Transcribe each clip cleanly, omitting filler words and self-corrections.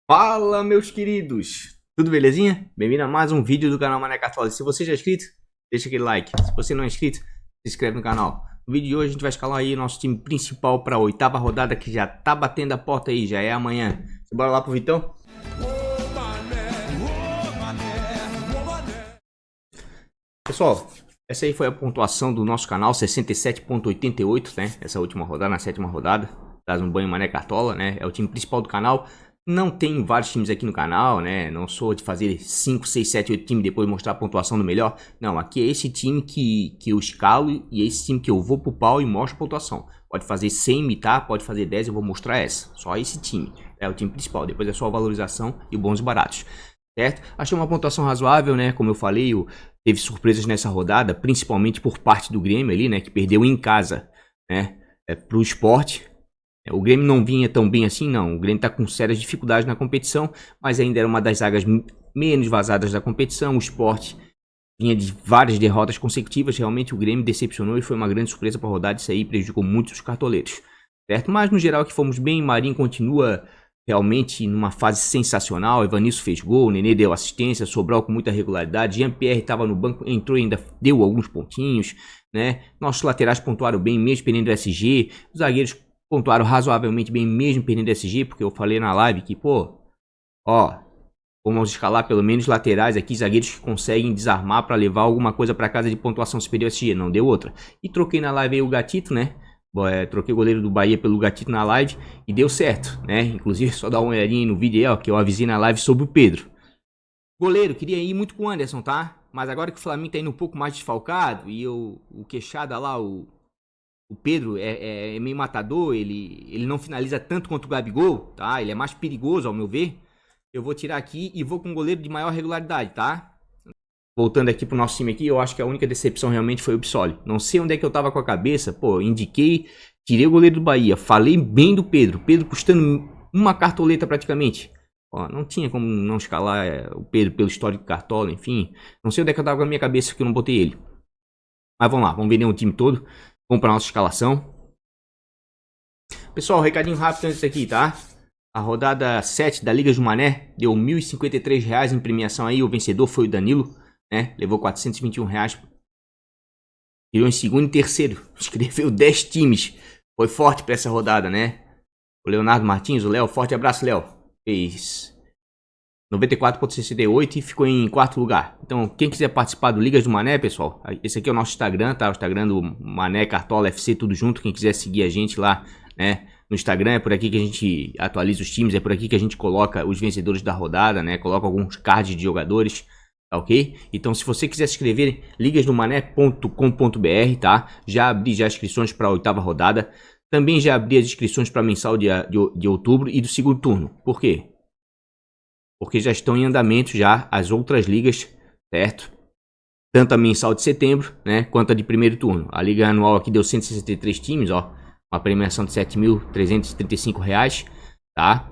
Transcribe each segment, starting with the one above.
Fala, meus queridos! Tudo belezinha? Bem-vindo a mais um vídeo do canal Mané Cartola. Se você já é inscrito, deixa aquele like. Se você não é inscrito, se inscreve no canal. No vídeo de hoje a gente vai escalar aí nosso time principal para a 8ª rodada, que já tá batendo a porta aí, já é amanhã. Bora lá pro Vitão? Pessoal, essa aí foi a pontuação do nosso canal, 67,88, né? Essa última rodada, na 7ª rodada. Traz um banho Mané Cartola, né? É o time principal do canal. Não tem vários times aqui no canal, né? Não sou de fazer 5, 6, 7, 8 times e depois mostrar a pontuação do melhor. Não, aqui é esse time que eu escalo e é esse time que eu vou pro pau e mostro a pontuação. Pode fazer 100 imitar, pode fazer 10, eu vou mostrar essa. Só esse time. É o time principal. Depois é só a valorização e bons e baratos. Certo? Achei uma pontuação razoável, né? Como eu falei, teve surpresas nessa rodada, principalmente por parte do Grêmio ali, né? Que perdeu em casa, né? Pro Sport. O Grêmio não vinha tão bem assim, não. O Grêmio está com sérias dificuldades na competição, mas ainda era uma das zagas menos vazadas da competição. O Sport vinha de várias derrotas consecutivas. Realmente o Grêmio decepcionou e foi uma grande surpresa para a rodada. Isso aí prejudicou muito os cartoleiros, certo? Mas no geral que fomos bem. Marinho continua realmente numa fase sensacional. Evanilson fez gol, Nenê deu assistência, Sobral com muita regularidade. Jean-Pierre estava no banco, entrou e ainda deu alguns pontinhos, né? Nossos laterais pontuaram bem, mesmo perdendo o SG. Os zagueiros pontuaram razoavelmente bem, mesmo perdendo SG, porque eu falei na live que, pô, ó, vamos escalar pelo menos laterais aqui, zagueiros que conseguem desarmar para levar alguma coisa para casa de pontuação superior a SG, não deu outra. E troquei na live aí o Gatito, né? Troquei o goleiro do Bahia pelo Gatito na live e deu certo, né? Inclusive, só dá uma olhadinha aí no vídeo aí, ó, que eu avisei na live sobre o Pedro. Goleiro, queria ir muito com o Anderson, tá? Mas agora que o Flamengo tá indo um pouco mais desfalcado e o queixada lá, o Pedro é meio matador, ele não finaliza tanto quanto o Gabigol, tá? Ele é mais perigoso, ao meu ver. Eu vou tirar aqui e vou com um goleiro de maior regularidade, tá? Voltando aqui pro nosso time aqui, eu acho que a única decepção realmente foi o Pissoli. Não sei onde é que eu tava com a cabeça, pô, indiquei, tirei o goleiro do Bahia, falei bem do Pedro. Pedro custando uma cartoleta praticamente. Ó, não tinha como não escalar o Pedro pelo histórico Cartola, enfim. Não sei onde é que eu tava com a minha cabeça que eu não botei ele. Mas vamos lá, vamos vender o time todo. Vamos para nossa escalação. Pessoal, recadinho rápido antes aqui, tá? A rodada 7 da Liga do Mané deu R$ 1.053 em premiação aí. O vencedor foi o Danilo, né? Levou R$ 421. Tirou em segundo e terceiro. Escreveu 10 times. Foi forte para essa rodada, né? O Leonardo Martins, o Léo. Forte abraço, Léo. Fez 94,68 e ficou em 4º lugar. Então, quem quiser participar do Ligas do Mané, pessoal, esse aqui é o nosso Instagram, tá? O Instagram do Mané Cartola FC, tudo junto. Quem quiser seguir a gente lá, né? No Instagram, é por aqui que a gente atualiza os times, é por aqui que a gente coloca os vencedores da rodada, né? Coloca alguns cards de jogadores, tá ok? Então, se você quiser se inscrever, ligasdomané.com.br, tá? Já abri já inscrições para a 8ª rodada. Também já abri as inscrições para mensal de outubro e do segundo turno. Por quê? Porque já estão em andamento já as outras ligas, certo? Tanto a mensal de setembro, né, quanto a de primeiro turno. A liga anual aqui deu 163 times, ó, uma premiação de R$ 7.335, tá?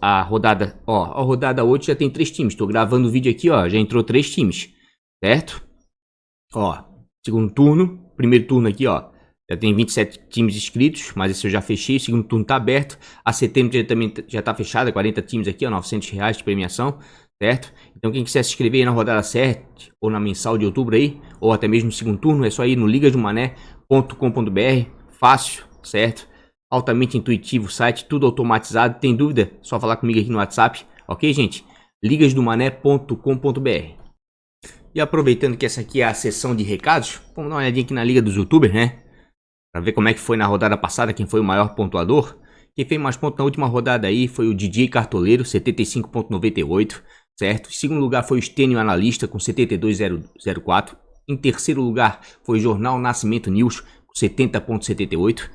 A rodada, ó, a rodada 8 já tem 3 times. Tô gravando o vídeo aqui, ó, já entrou 3 times, certo? Ó, segundo turno, primeiro turno aqui, ó, já tem 27 times inscritos, mas esse eu já fechei, o segundo turno tá aberto. A setembro já tá fechada, 40 times aqui, ó, R$ 900 de premiação, certo? Então quem quiser se inscrever aí na rodada 7 ou na mensal de outubro aí, ou até mesmo no segundo turno, é só ir no ligasdomané.com.br, fácil, certo? Altamente intuitivo o site, tudo automatizado. Tem dúvida? Só falar comigo aqui no WhatsApp, ok, gente? ligasdomané.com.br. E aproveitando que essa aqui é a sessão de recados, vamos dar uma olhadinha aqui na Liga dos YouTubers, né? Para ver como é que foi na rodada passada, quem foi o maior pontuador. Quem fez mais pontos na última rodada aí foi o DJ Cartoleiro, 75,98, certo? Em segundo lugar foi o Stênio Analista, com 72,04. Em terceiro lugar foi o Jornal Nascimento News, com 70,78.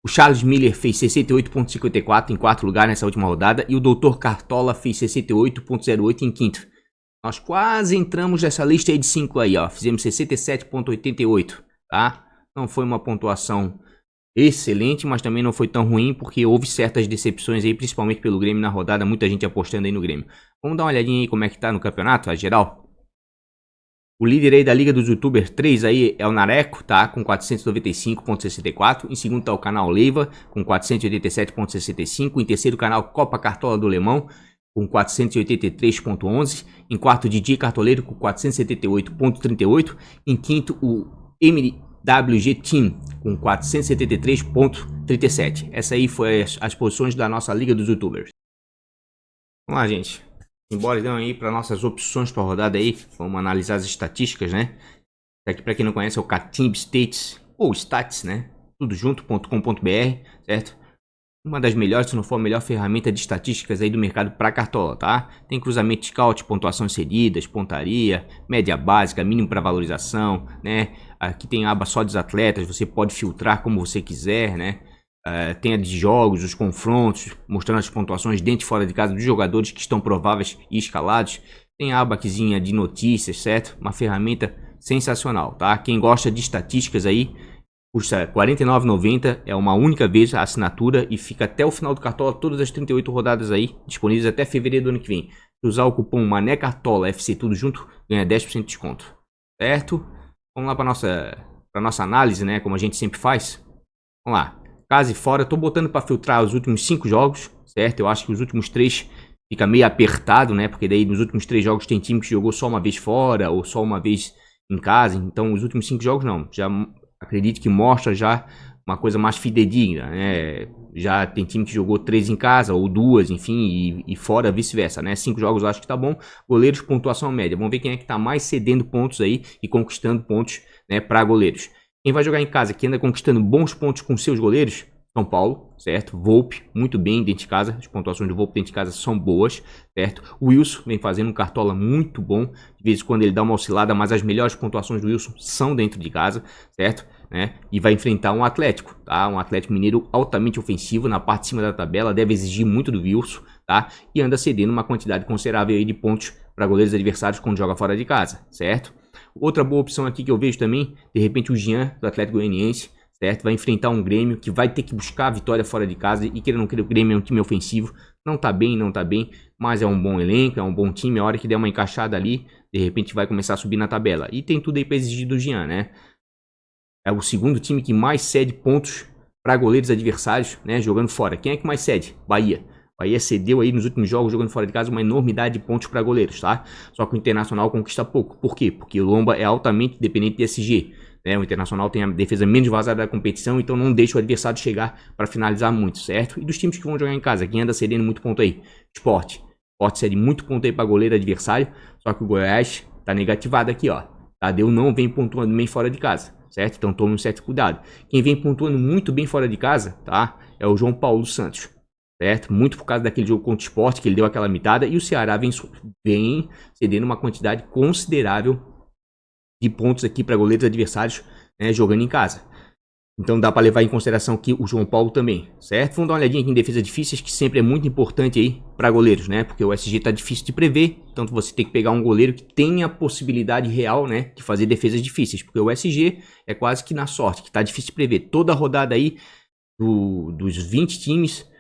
O Charles Miller fez 68,54 em quarto lugar nessa última rodada. E o Dr. Cartola fez 68,08 em quinto. Nós quase entramos nessa lista aí de 5 aí, ó. Fizemos 67,88, tá? Não foi uma pontuação excelente, mas também não foi tão ruim, porque houve certas decepções aí, principalmente pelo Grêmio na rodada, muita gente apostando aí no Grêmio. Vamos dar uma olhadinha aí como é que tá no campeonato, a geral. O líder aí da Liga dos YouTubers 3 aí é o Nareco, tá? Com 495.64. Em segundo tá o canal Leiva, com 487.65. Em terceiro, o canal Copa Cartola do Lemão, com 483.11. Em quarto, Didi Cartoleiro, com 478.38. Em quinto, o MWG Team, com 473.37. Essa aí foi as posições da nossa Liga dos YouTubers. Vamos lá, gente. Embora então aí para nossas opções para rodada aí, vamos analisar as estatísticas, né? Aqui para quem não conhece é o Catimb States ou Stats, né? Tudo junto.com.br, certo? Uma das melhores, se não for a melhor ferramenta de estatísticas aí do mercado para cartola, tá? Tem cruzamento scout, pontuações cedidas, pontaria, média básica, mínimo para valorização, né? Aqui tem a aba só dos atletas, você pode filtrar como você quiser, né? Tem a de jogos, os confrontos, mostrando as pontuações dentro e fora de casa dos jogadores que estão prováveis e escalados. Tem a abazinha de notícias, certo? Uma ferramenta sensacional, tá? Quem gosta de estatísticas aí, custa R$ 49,90, é uma única vez a assinatura e fica até o final do Cartola, todas as 38 rodadas aí, disponíveis até fevereiro do ano que vem. Se usar o cupom MANECARTOLA FC tudo junto, ganha 10% de desconto, certo? Vamos lá para nossa análise, né? Como a gente sempre faz. Vamos lá. Casa e fora, tô botando para filtrar os últimos 5 jogos, certo? Eu acho que os últimos 3 fica meio apertado, né? Porque daí nos últimos 3 jogos tem time que jogou só uma vez fora ou só uma vez em casa. Então os últimos 5 jogos não. Já acredito que mostra já uma coisa mais fidedigna, né? Já tem time que jogou 3 em casa ou 2, enfim, e fora vice-versa, né? 5 jogos eu acho que tá bom. Goleiros, pontuação média. Vamos ver quem é que tá mais cedendo pontos aí e conquistando pontos, né, para goleiros. Quem vai jogar em casa, que anda conquistando bons pontos com seus goleiros, São Paulo, certo? Volpe, muito bem dentro de casa. As pontuações do Volpe dentro de casa são boas, certo? O Wilson vem fazendo um cartola muito bom. De vez em quando ele dá uma oscilada, mas as melhores pontuações do Wilson são dentro de casa, certo? Né? E vai enfrentar um Atlético, tá? Um Atlético Mineiro altamente ofensivo na parte de cima da tabela. Deve exigir muito do Wilson, tá? E anda cedendo uma quantidade considerável aí de pontos para goleiros adversários quando joga fora de casa, certo? Outra boa opção aqui que eu vejo também, de repente o Jean, do Atlético Goianiense, certo? Vai enfrentar um Grêmio que vai ter que buscar a vitória fora de casa e querendo ou não querer, o Grêmio é um time ofensivo, não tá bem, mas é um bom elenco, é um bom time, a hora que der uma encaixada ali, de repente vai começar a subir na tabela. E tem tudo aí para exigir do Jean, né? É o segundo time que mais cede pontos para goleiros adversários, né? Jogando fora. Quem é que mais cede? Bahia. Bahia cedeu aí nos últimos jogos, jogando fora de casa, uma enormidade de pontos para goleiros, tá? Só que o Internacional conquista pouco. Por quê? Porque o Lomba é altamente dependente de SG. Né? O Internacional tem a defesa menos vazada da competição, então não deixa o adversário chegar para finalizar muito, certo? E dos times que vão jogar em casa, quem anda cedendo muito ponto aí? Sport. Sport cede muito ponto aí para goleiro adversário, só que o Goiás tá negativado aqui, ó. Tadeu não vem pontuando bem fora de casa, certo? Então tome um certo cuidado. Quem vem pontuando muito bem fora de casa, tá? É o João Paulo Santos. Certo? Muito por causa daquele jogo contra o Sport, que ele deu aquela mitada, e o Ceará vem cedendo uma quantidade considerável de pontos aqui para goleiros adversários, né, jogando em casa. Então dá para levar em consideração aqui o João Paulo também, certo? Vamos dar uma olhadinha aqui em defesas difíceis, que sempre é muito importante aí para goleiros, né? Porque o SG tá difícil de prever, então você tem que pegar um goleiro que tenha a possibilidade real, né, de fazer defesas difíceis, porque o SG é quase que na sorte, que tá difícil de prever. Toda a rodada aí dos 20 times,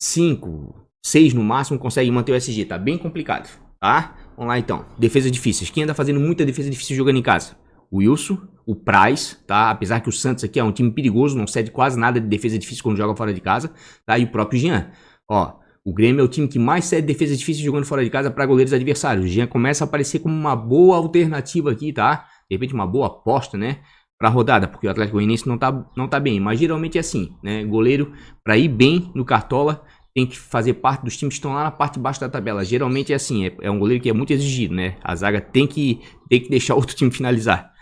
5, 6 no máximo consegue manter o SG, tá bem complicado, tá? Vamos lá então, defesas difíceis. Quem anda fazendo muita defesa difícil jogando em casa? O Wilson, o Price, tá? Apesar que o Santos aqui é um time perigoso, não cede quase nada de defesa difícil quando joga fora de casa, tá? E o próprio Jean. Ó, o Grêmio é o time que mais cede defesa difícil jogando fora de casa para goleiros adversários. O Jean começa a aparecer como uma boa alternativa aqui, tá? De repente uma boa aposta, né? Para a rodada, porque o Atlético Goianiense não tá bem, mas geralmente é assim, né? Goleiro, para ir bem no Cartola, tem que fazer parte dos times que estão lá na parte de baixo da tabela. Geralmente é assim, é um goleiro que é muito exigido, né? A zaga tem que deixar outro time finalizar,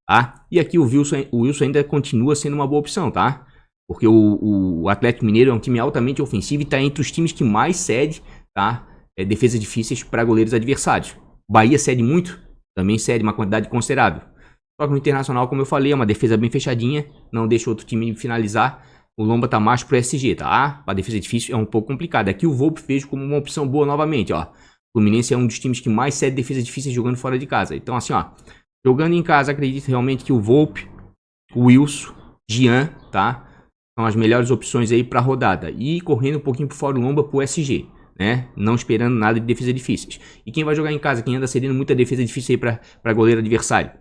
tá? E aqui o Wilson ainda continua sendo uma boa opção, tá? Porque o Atlético Mineiro é um time altamente ofensivo e está entre os times que mais cede, tá? Defesas difíceis para goleiros adversários. Bahia cede muito, também cede uma quantidade considerável. Só que no Internacional, como eu falei, é uma defesa bem fechadinha, não deixa outro time finalizar. O Lomba tá mais pro SG, tá? Para defesa difícil é um pouco complicado. Aqui o Volpe vejo como uma opção boa novamente, ó. O Fluminense é um dos times que mais cede defesa difícil jogando fora de casa. Então assim, ó, jogando em casa, acredito realmente que o Volpe, o Wilson, Jean, tá? São as melhores opções aí para rodada. E correndo um pouquinho por fora o Lomba pro SG, né? Não esperando nada de defesa difíceis. E quem vai jogar em casa, quem anda cedendo muita defesa difícil aí para goleiro adversário?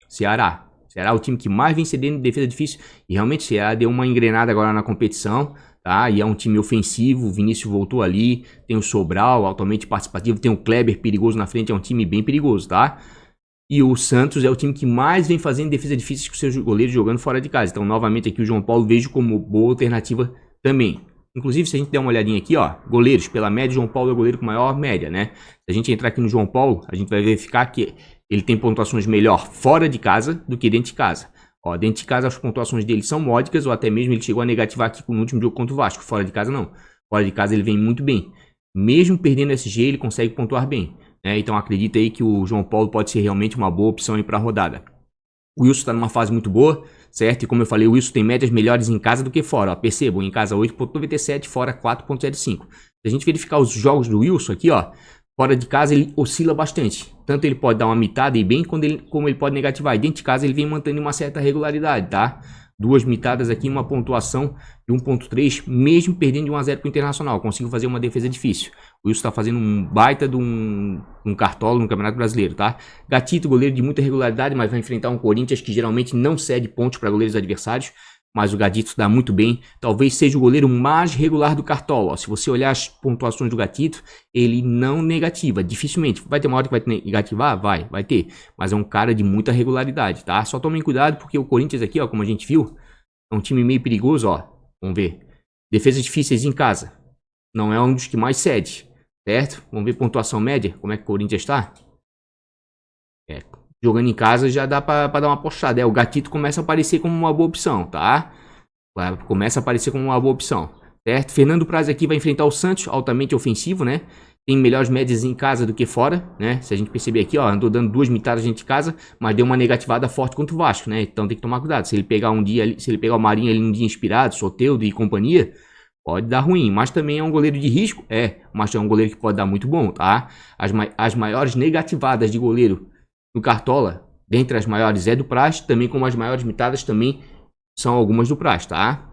Ceará. Ceará é o time que mais vem cedendo de defesa difícil. E realmente o Ceará deu uma engrenada agora na competição, tá? E é um time ofensivo, o Vinícius voltou ali, tem o Sobral, altamente participativo, tem o Kleber perigoso na frente, é um time bem perigoso, tá? E o Santos é o time que mais vem fazendo defesa difícil com seus goleiros jogando fora de casa. Então, novamente aqui o João Paulo vejo como boa alternativa também. Inclusive, se a gente der uma olhadinha aqui, ó, goleiros, pela média, João Paulo é o goleiro com maior média, né? Se a gente entrar aqui no João Paulo, a gente vai verificar que ele tem pontuações melhor fora de casa do que dentro de casa. Ó, dentro de casa as pontuações dele são módicas, ou até mesmo ele chegou a negativar aqui no último jogo contra o Vasco. Fora de casa não. Fora de casa ele vem muito bem. Mesmo perdendo SG, ele consegue pontuar bem. Então acredita aí que o João Paulo pode ser realmente uma boa opção aí para a rodada. O Wilson está numa fase muito boa, certo? E como eu falei, o Wilson tem médias melhores em casa do que fora. Ó, percebam, em casa 8.97, fora 4.05. Se a gente verificar os jogos do Wilson aqui, ó, fora de casa ele oscila bastante. Tanto ele pode dar uma mitada e bem, como ele pode negativar. E dentro de casa ele vem mantendo uma certa regularidade, tá? 2 mitadas aqui, uma pontuação de 1.3, mesmo perdendo de 1-0 para o Internacional. Consigo fazer uma defesa difícil. O Wilson está fazendo um baita de um cartola no Campeonato Brasileiro, tá? Gatito, goleiro de muita regularidade, mas vai enfrentar um Corinthians que geralmente não cede pontos para goleiros adversários. Mas o Gatito dá muito bem. Talvez seja o goleiro mais regular do cartola. Ó, se você olhar as pontuações do Gatito, ele não negativa. Dificilmente. Vai ter uma hora que vai negativar? Vai ter. Mas é um cara de muita regularidade, tá? Só tomem cuidado porque o Corinthians aqui, ó, como a gente viu, é um time meio perigoso, ó. Vamos ver. Defesas difíceis em casa. Não é um dos que mais cede, certo? Vamos ver pontuação média. Como é que o Corinthians está? Jogando em casa já dá pra dar uma apostada. O Gatito começa a aparecer como uma boa opção, tá? Começa a aparecer como uma boa opção, certo? Fernando Praz aqui vai enfrentar o Santos, altamente ofensivo, né? Tem melhores médias em casa do que fora, né? Se a gente perceber aqui, ó, andou dando 2 mitadas dentro de casa, mas deu uma negativada forte contra o Vasco, né? Então tem que tomar cuidado. Se ele pegar um dia, se ele pegar o Marinho ali um dia inspirado, Soteldo e companhia, pode dar ruim, mas também é um goleiro de risco, mas é um goleiro que pode dar muito bom, tá? As maiores negativadas de goleiro no Cartola, dentre as maiores é do Praz, também como as maiores mitadas também são algumas do Praz, tá?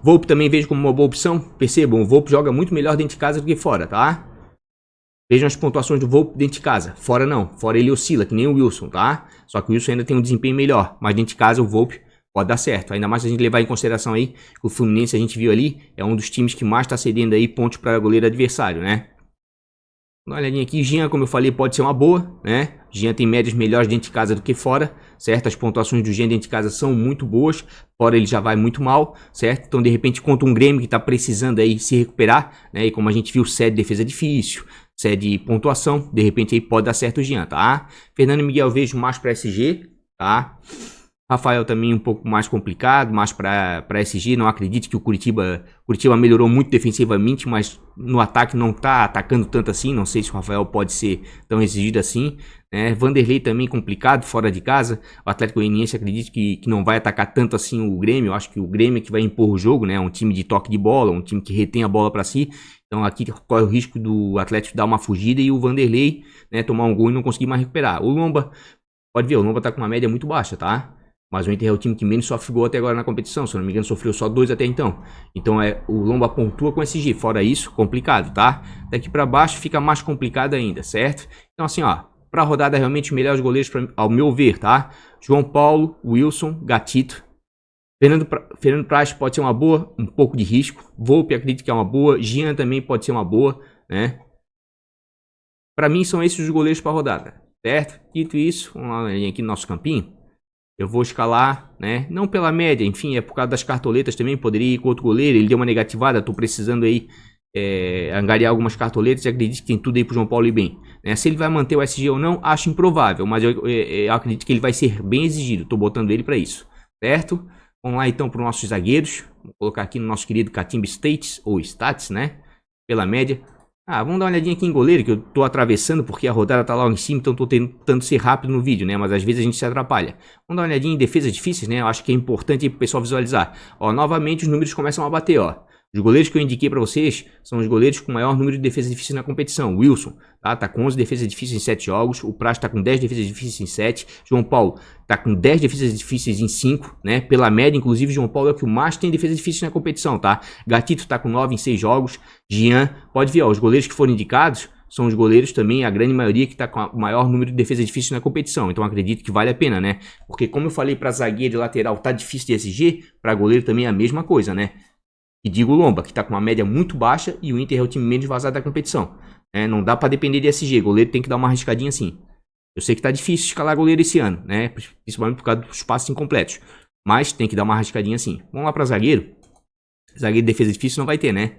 Volpe também vejo como uma boa opção. Percebam, o Volpe joga muito melhor dentro de casa do que fora, tá? Vejam as pontuações do Volpe dentro de casa. Fora não, fora ele oscila, que nem o Wilson, tá? Só que o Wilson ainda tem um desempenho melhor, mas dentro de casa o Volpe pode dar certo. Ainda mais se a gente levar em consideração aí que o Fluminense, a gente viu ali, é um dos times que mais está cedendo aí pontos para goleiro adversário, né? Dá uma olhadinha aqui, Jean, como eu falei, pode ser uma boa, né? Jean tem médias melhores dentro de casa do que fora, certo? As pontuações do Jean dentro de casa são muito boas, fora ele já vai muito mal, certo? Então, de repente, contra um Grêmio que está precisando aí se recuperar, né? E como a gente viu, cede defesa difícil, cede pontuação, de repente aí pode dar certo o Jean, tá? Fernando Miguel vejo mais para SG, tá? Rafael também um pouco mais complicado, mais para SG. Não acredito que o Curitiba melhorou muito defensivamente, mas no ataque não está atacando tanto assim. Não sei se o Rafael pode ser tão exigido assim, né? Vanderlei também complicado, fora de casa. O Atlético Goianiense acredito que não vai atacar tanto assim o Grêmio. Eu acho que o Grêmio é que vai impor o jogo, né? Um time de toque de bola, um time que retém a bola para si. Então aqui corre o risco do Atlético dar uma fugida e o Vanderlei, né, tomar um gol e não conseguir mais recuperar. O Lomba, pode ver, o Lomba tá com uma média muito baixa, tá? Mas o Inter é o time que menos sofre gol até agora na competição. Se eu não me engano, sofreu só 2 até então. Então o Lomba pontua com SG. Fora isso, complicado, tá? Daqui pra baixo fica mais complicado ainda, certo? Então assim, ó, pra rodada realmente os melhores goleiros, ao meu ver, tá? João Paulo, Wilson, Gatito. Fernando Praz pode ser uma boa, um pouco de risco. Volpe acredito que é uma boa. Jean também pode ser uma boa, né? Pra mim são esses os goleiros pra rodada, certo? Dito isso, vamos lá aqui no nosso campinho. Eu vou escalar, né? Não pela média, enfim, é por causa das cartoletas também. Poderia ir com outro goleiro, ele deu uma negativada. Tô precisando aí angariar algumas cartoletas e acredito que tem tudo aí pro João Paulo ir bem, né? Se ele vai manter o SG ou não, acho improvável, mas eu acredito que ele vai ser bem exigido. Tô botando ele para isso, certo? Vamos lá então para os nossos zagueiros. Vou colocar aqui no nosso querido Catimba States, ou Stats, né? Pela média. Vamos dar uma olhadinha aqui em goleiro, que eu tô atravessando porque a rodada tá lá em cima, então tô tentando ser rápido no vídeo, né? Mas às vezes a gente se atrapalha. Vamos dar uma olhadinha em defesas difíceis, né? Eu acho que é importante aí pro pessoal visualizar. Ó, novamente os números começam a bater, ó. Os goleiros que eu indiquei para vocês são os goleiros com maior número de defesas difíceis na competição. Wilson, tá com 11 defesas difíceis em 7 jogos. O Praz tá com 10 defesas difíceis em 7. João Paulo tá com 10 defesas difíceis em 5, né? Pela média, inclusive, João Paulo é o que mais tem defesas difíceis na competição, tá? Gatito tá com 9 em 6 jogos. Jean, pode ver, ó, os goleiros que foram indicados são os goleiros também, a grande maioria que tá com o maior número de defesas difíceis na competição. Então acredito que vale a pena, né? Porque como eu falei para zagueiro e lateral tá difícil de SG, para goleiro também é a mesma coisa, né? E digo o Lomba, que tá com uma média muito baixa e o Inter é o time menos vazado da competição. Não dá para depender de SG, goleiro tem que dar uma arriscadinha assim. Eu sei que tá difícil escalar goleiro esse ano, né? Principalmente por causa dos passes incompletos. Mas tem que dar uma arriscadinha assim. Vamos lá para zagueiro. Zagueiro de defesa difícil não vai ter, né?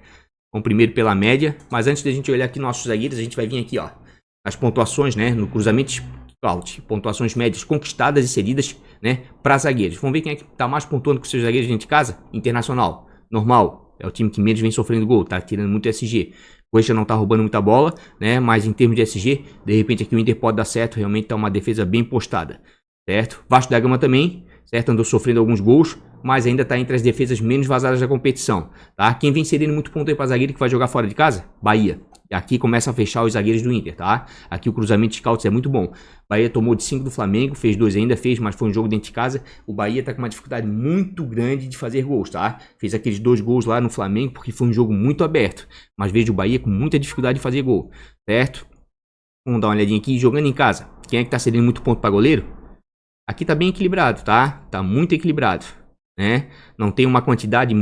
Vamos primeiro pela média. Mas antes da gente olhar aqui nossos zagueiros, a gente vai vir aqui, ó. As pontuações, né? No cruzamento out. Pontuações médias conquistadas e cedidas, né? Para zagueiros. Vamos ver quem é que tá mais pontuando com seus zagueiros dentro de casa? Internacional. Normal, é o time que menos vem sofrendo gol, tá tirando muito SG. O Coxa não tá roubando muita bola, né? Mas em termos de SG, de repente aqui o Inter pode dar certo, realmente tá uma defesa bem postada, certo? Vasco da Gama também, certo? Andou sofrendo alguns gols, mas ainda tá entre as defesas menos vazadas da competição, tá? Quem vem cedendo muito ponto aí pra zagueiro que vai jogar fora de casa? Bahia. E aqui começa a fechar os zagueiros do Inter, tá? Aqui o cruzamento de scouts é muito bom. Bahia tomou de 5 do Flamengo, fez 2 ainda, mas foi um jogo dentro de casa. O Bahia tá com uma dificuldade muito grande de fazer gols, tá? Fez aqueles 2 gols lá no Flamengo porque foi um jogo muito aberto. Mas vejo o Bahia com muita dificuldade de fazer gol, certo? Vamos dar uma olhadinha aqui, jogando em casa. Quem é que tá cedendo muito ponto para goleiro? Aqui tá bem equilibrado, tá? Tá muito equilibrado, né? Não tem uma quantidade,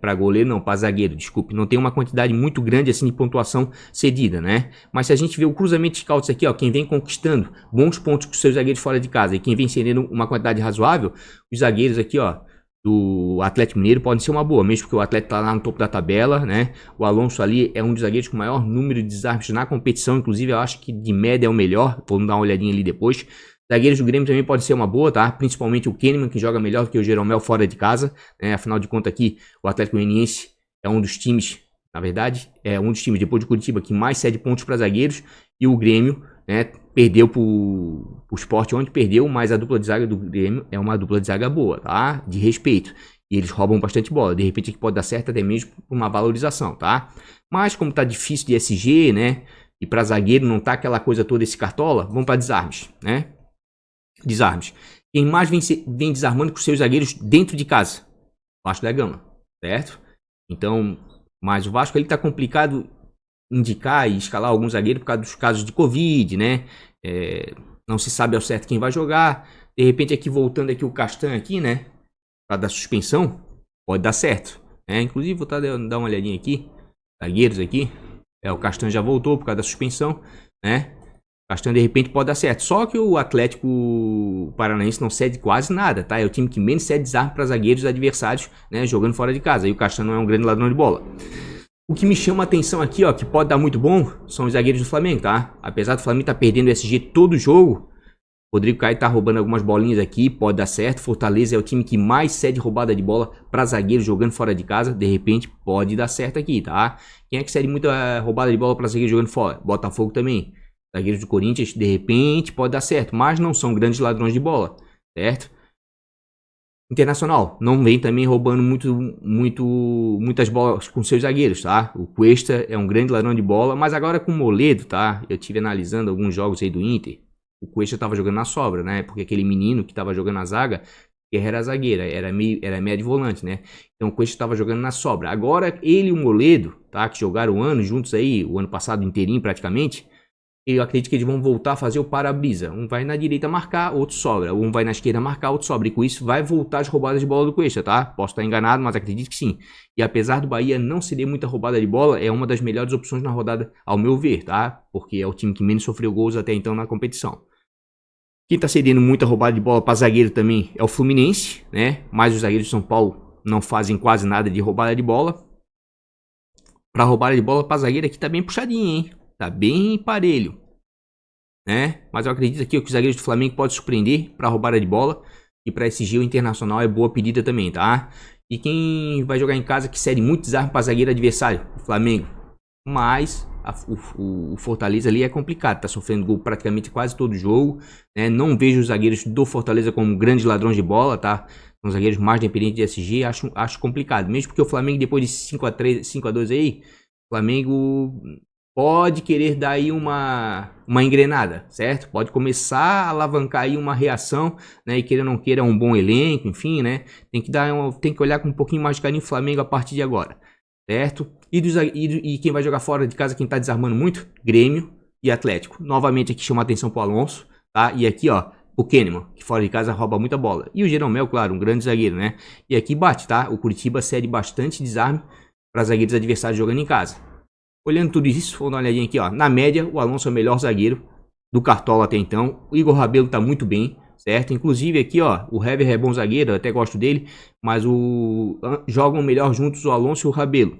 para goleiro não, para zagueiro, desculpe, não tem uma quantidade muito grande assim de pontuação cedida, né? Mas se a gente vê o cruzamento de scouts aqui, ó, quem vem conquistando bons pontos com seus zagueiros fora de casa e quem vem cedendo uma quantidade razoável, os zagueiros aqui, ó, do Atlético Mineiro podem ser uma boa, mesmo porque o Atlético tá lá no topo da tabela, né? O Alonso ali é um dos zagueiros com o maior número de desarmes na competição, inclusive eu acho que de média é o melhor, vamos dar uma olhadinha ali depois. Zagueiros do Grêmio também pode ser uma boa, tá? Principalmente o Kahneman, que joga melhor do que o Jeromel fora de casa, né? Afinal de contas aqui, o Atlético Goianiense é um dos times, na verdade, é um dos times depois de Curitiba que mais cede pontos para zagueiros, e o Grêmio, né, perdeu pro Sport onde perdeu, mas a dupla de zaga do Grêmio é uma dupla de zaga boa, tá? De respeito. E eles roubam bastante bola. De repente aqui pode dar certo até mesmo por uma valorização, tá? Mas como tá difícil de SG, né? E para zagueiro não tá aquela coisa toda esse cartola, vamos para desarmes, né? Desarmes. Quem mais vem desarmando com seus zagueiros dentro de casa? Vasco da Gama, certo? Então, mas o Vasco ele tá complicado indicar e escalar algum zagueiro por causa dos casos de Covid, né? Não se sabe ao certo quem vai jogar. De repente aqui voltando aqui o Castan aqui, né? Para dar suspensão, pode dar certo. Inclusive vou dar uma olhadinha aqui. Zagueiros aqui. O Castan já voltou por causa da suspensão, né? Castan de repente pode dar certo. Só que o Atlético Paranaense não cede quase nada, tá? É o time que menos cede desarme para zagueiros adversários, né? Jogando fora de casa. E o Castan não é um grande ladrão de bola. O que me chama a atenção aqui, ó, que pode dar muito bom, são os zagueiros do Flamengo, tá? Apesar do Flamengo estar perdendo o SG todo jogo, Rodrigo Caio tá roubando algumas bolinhas aqui, pode dar certo. Fortaleza é o time que mais cede roubada de bola para zagueiros jogando fora de casa. De repente pode dar certo aqui, tá? Quem é que cede muita roubada de bola para zagueiros jogando fora? Botafogo também. Zagueiros do Corinthians, de repente, pode dar certo, mas não são grandes ladrões de bola, certo? Internacional, não vem também roubando muitas bolas com seus zagueiros, tá? O Cuesta é um grande ladrão de bola, mas agora com o Moledo, tá? Eu tive analisando alguns jogos aí do Inter, o Cuesta tava jogando na sobra, né? Porque aquele menino que tava jogando na zaga, era zagueira, era meia de volante, né? Então o Cuesta tava jogando na sobra. Agora ele e o Moledo, tá? Que jogaram um ano juntos aí, o ano passado inteirinho praticamente, eu acredito que eles vão voltar a fazer o para-brisa. Um vai na direita marcar, outro sobra. Um vai na esquerda marcar, outro sobra. E com isso vai voltar as roubadas de bola do Cuesta, tá? Posso estar enganado, mas acredito que sim. E apesar do Bahia não ceder muita roubada de bola, é uma das melhores opções na rodada, ao meu ver, tá? Porque é o time que menos sofreu gols até então na competição. Quem tá cedendo muita roubada de bola para zagueiro também é o Fluminense, né? Mas os zagueiros de São Paulo não fazem quase nada de roubada de bola. Para roubada de bola para zagueiro aqui tá bem puxadinho, hein? Tá bem parelho, né? Mas eu acredito aqui que os zagueiros do Flamengo podem surpreender para roubada de bola. E para SG o Internacional é boa pedida também, tá? E quem vai jogar em casa que cede muito desarme para zagueiro adversário? O Flamengo. Mas o Fortaleza ali é complicado. Tá sofrendo gol praticamente quase todo jogo, né? Não vejo os zagueiros do Fortaleza como grandes ladrões de bola, tá? São os zagueiros mais dependentes de SG, acho complicado. Mesmo porque o Flamengo, depois de 5-3, 5-2 aí, o Flamengo pode querer dar aí uma engrenada, certo? Pode começar a alavancar aí uma reação, né? E queira ou não queira um bom elenco, enfim, né? Tem que olhar com um pouquinho mais de carinho o Flamengo a partir de agora, certo? E quem vai jogar fora de casa, quem tá desarmando muito? Grêmio e Atlético. Novamente aqui chama a atenção pro Alonso, tá? E aqui, ó, o Kahneman, que fora de casa rouba muita bola. E o Jeromel, claro, um grande zagueiro, né? E aqui bate, tá? O Curitiba cede bastante desarme para zagueiros adversários jogando em casa. Olhando tudo isso, vamos dar uma olhadinha aqui, ó. Na média, o Alonso é o melhor zagueiro do Cartola até então. O Igor Rabelo tá muito bem, certo? Inclusive aqui, ó, o Hever é bom zagueiro, eu até gosto dele, mas jogam melhor juntos o Alonso e o Rabelo.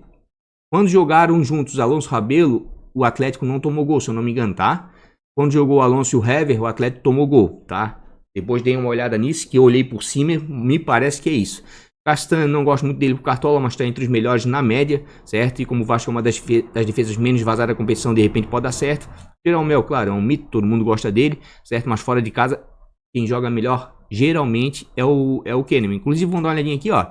Quando jogaram juntos Alonso e Rabelo, o Atlético não tomou gol, se eu não me engano, tá? Quando jogou o Alonso e o Hever, o Atlético tomou gol, tá? Depois dei uma olhada nisso, que eu olhei por cima, me parece que é isso. Castanho, não gosto muito dele pro Cartola, mas está entre os melhores na média, certo? E como o Vasco é uma das defesas menos vazadas da competição, de repente pode dar certo. Jeromel, claro, é um mito, todo mundo gosta dele, certo? Mas fora de casa, quem joga melhor, geralmente, é o Kahneman. Inclusive, vamos dar uma olhadinha aqui, ó.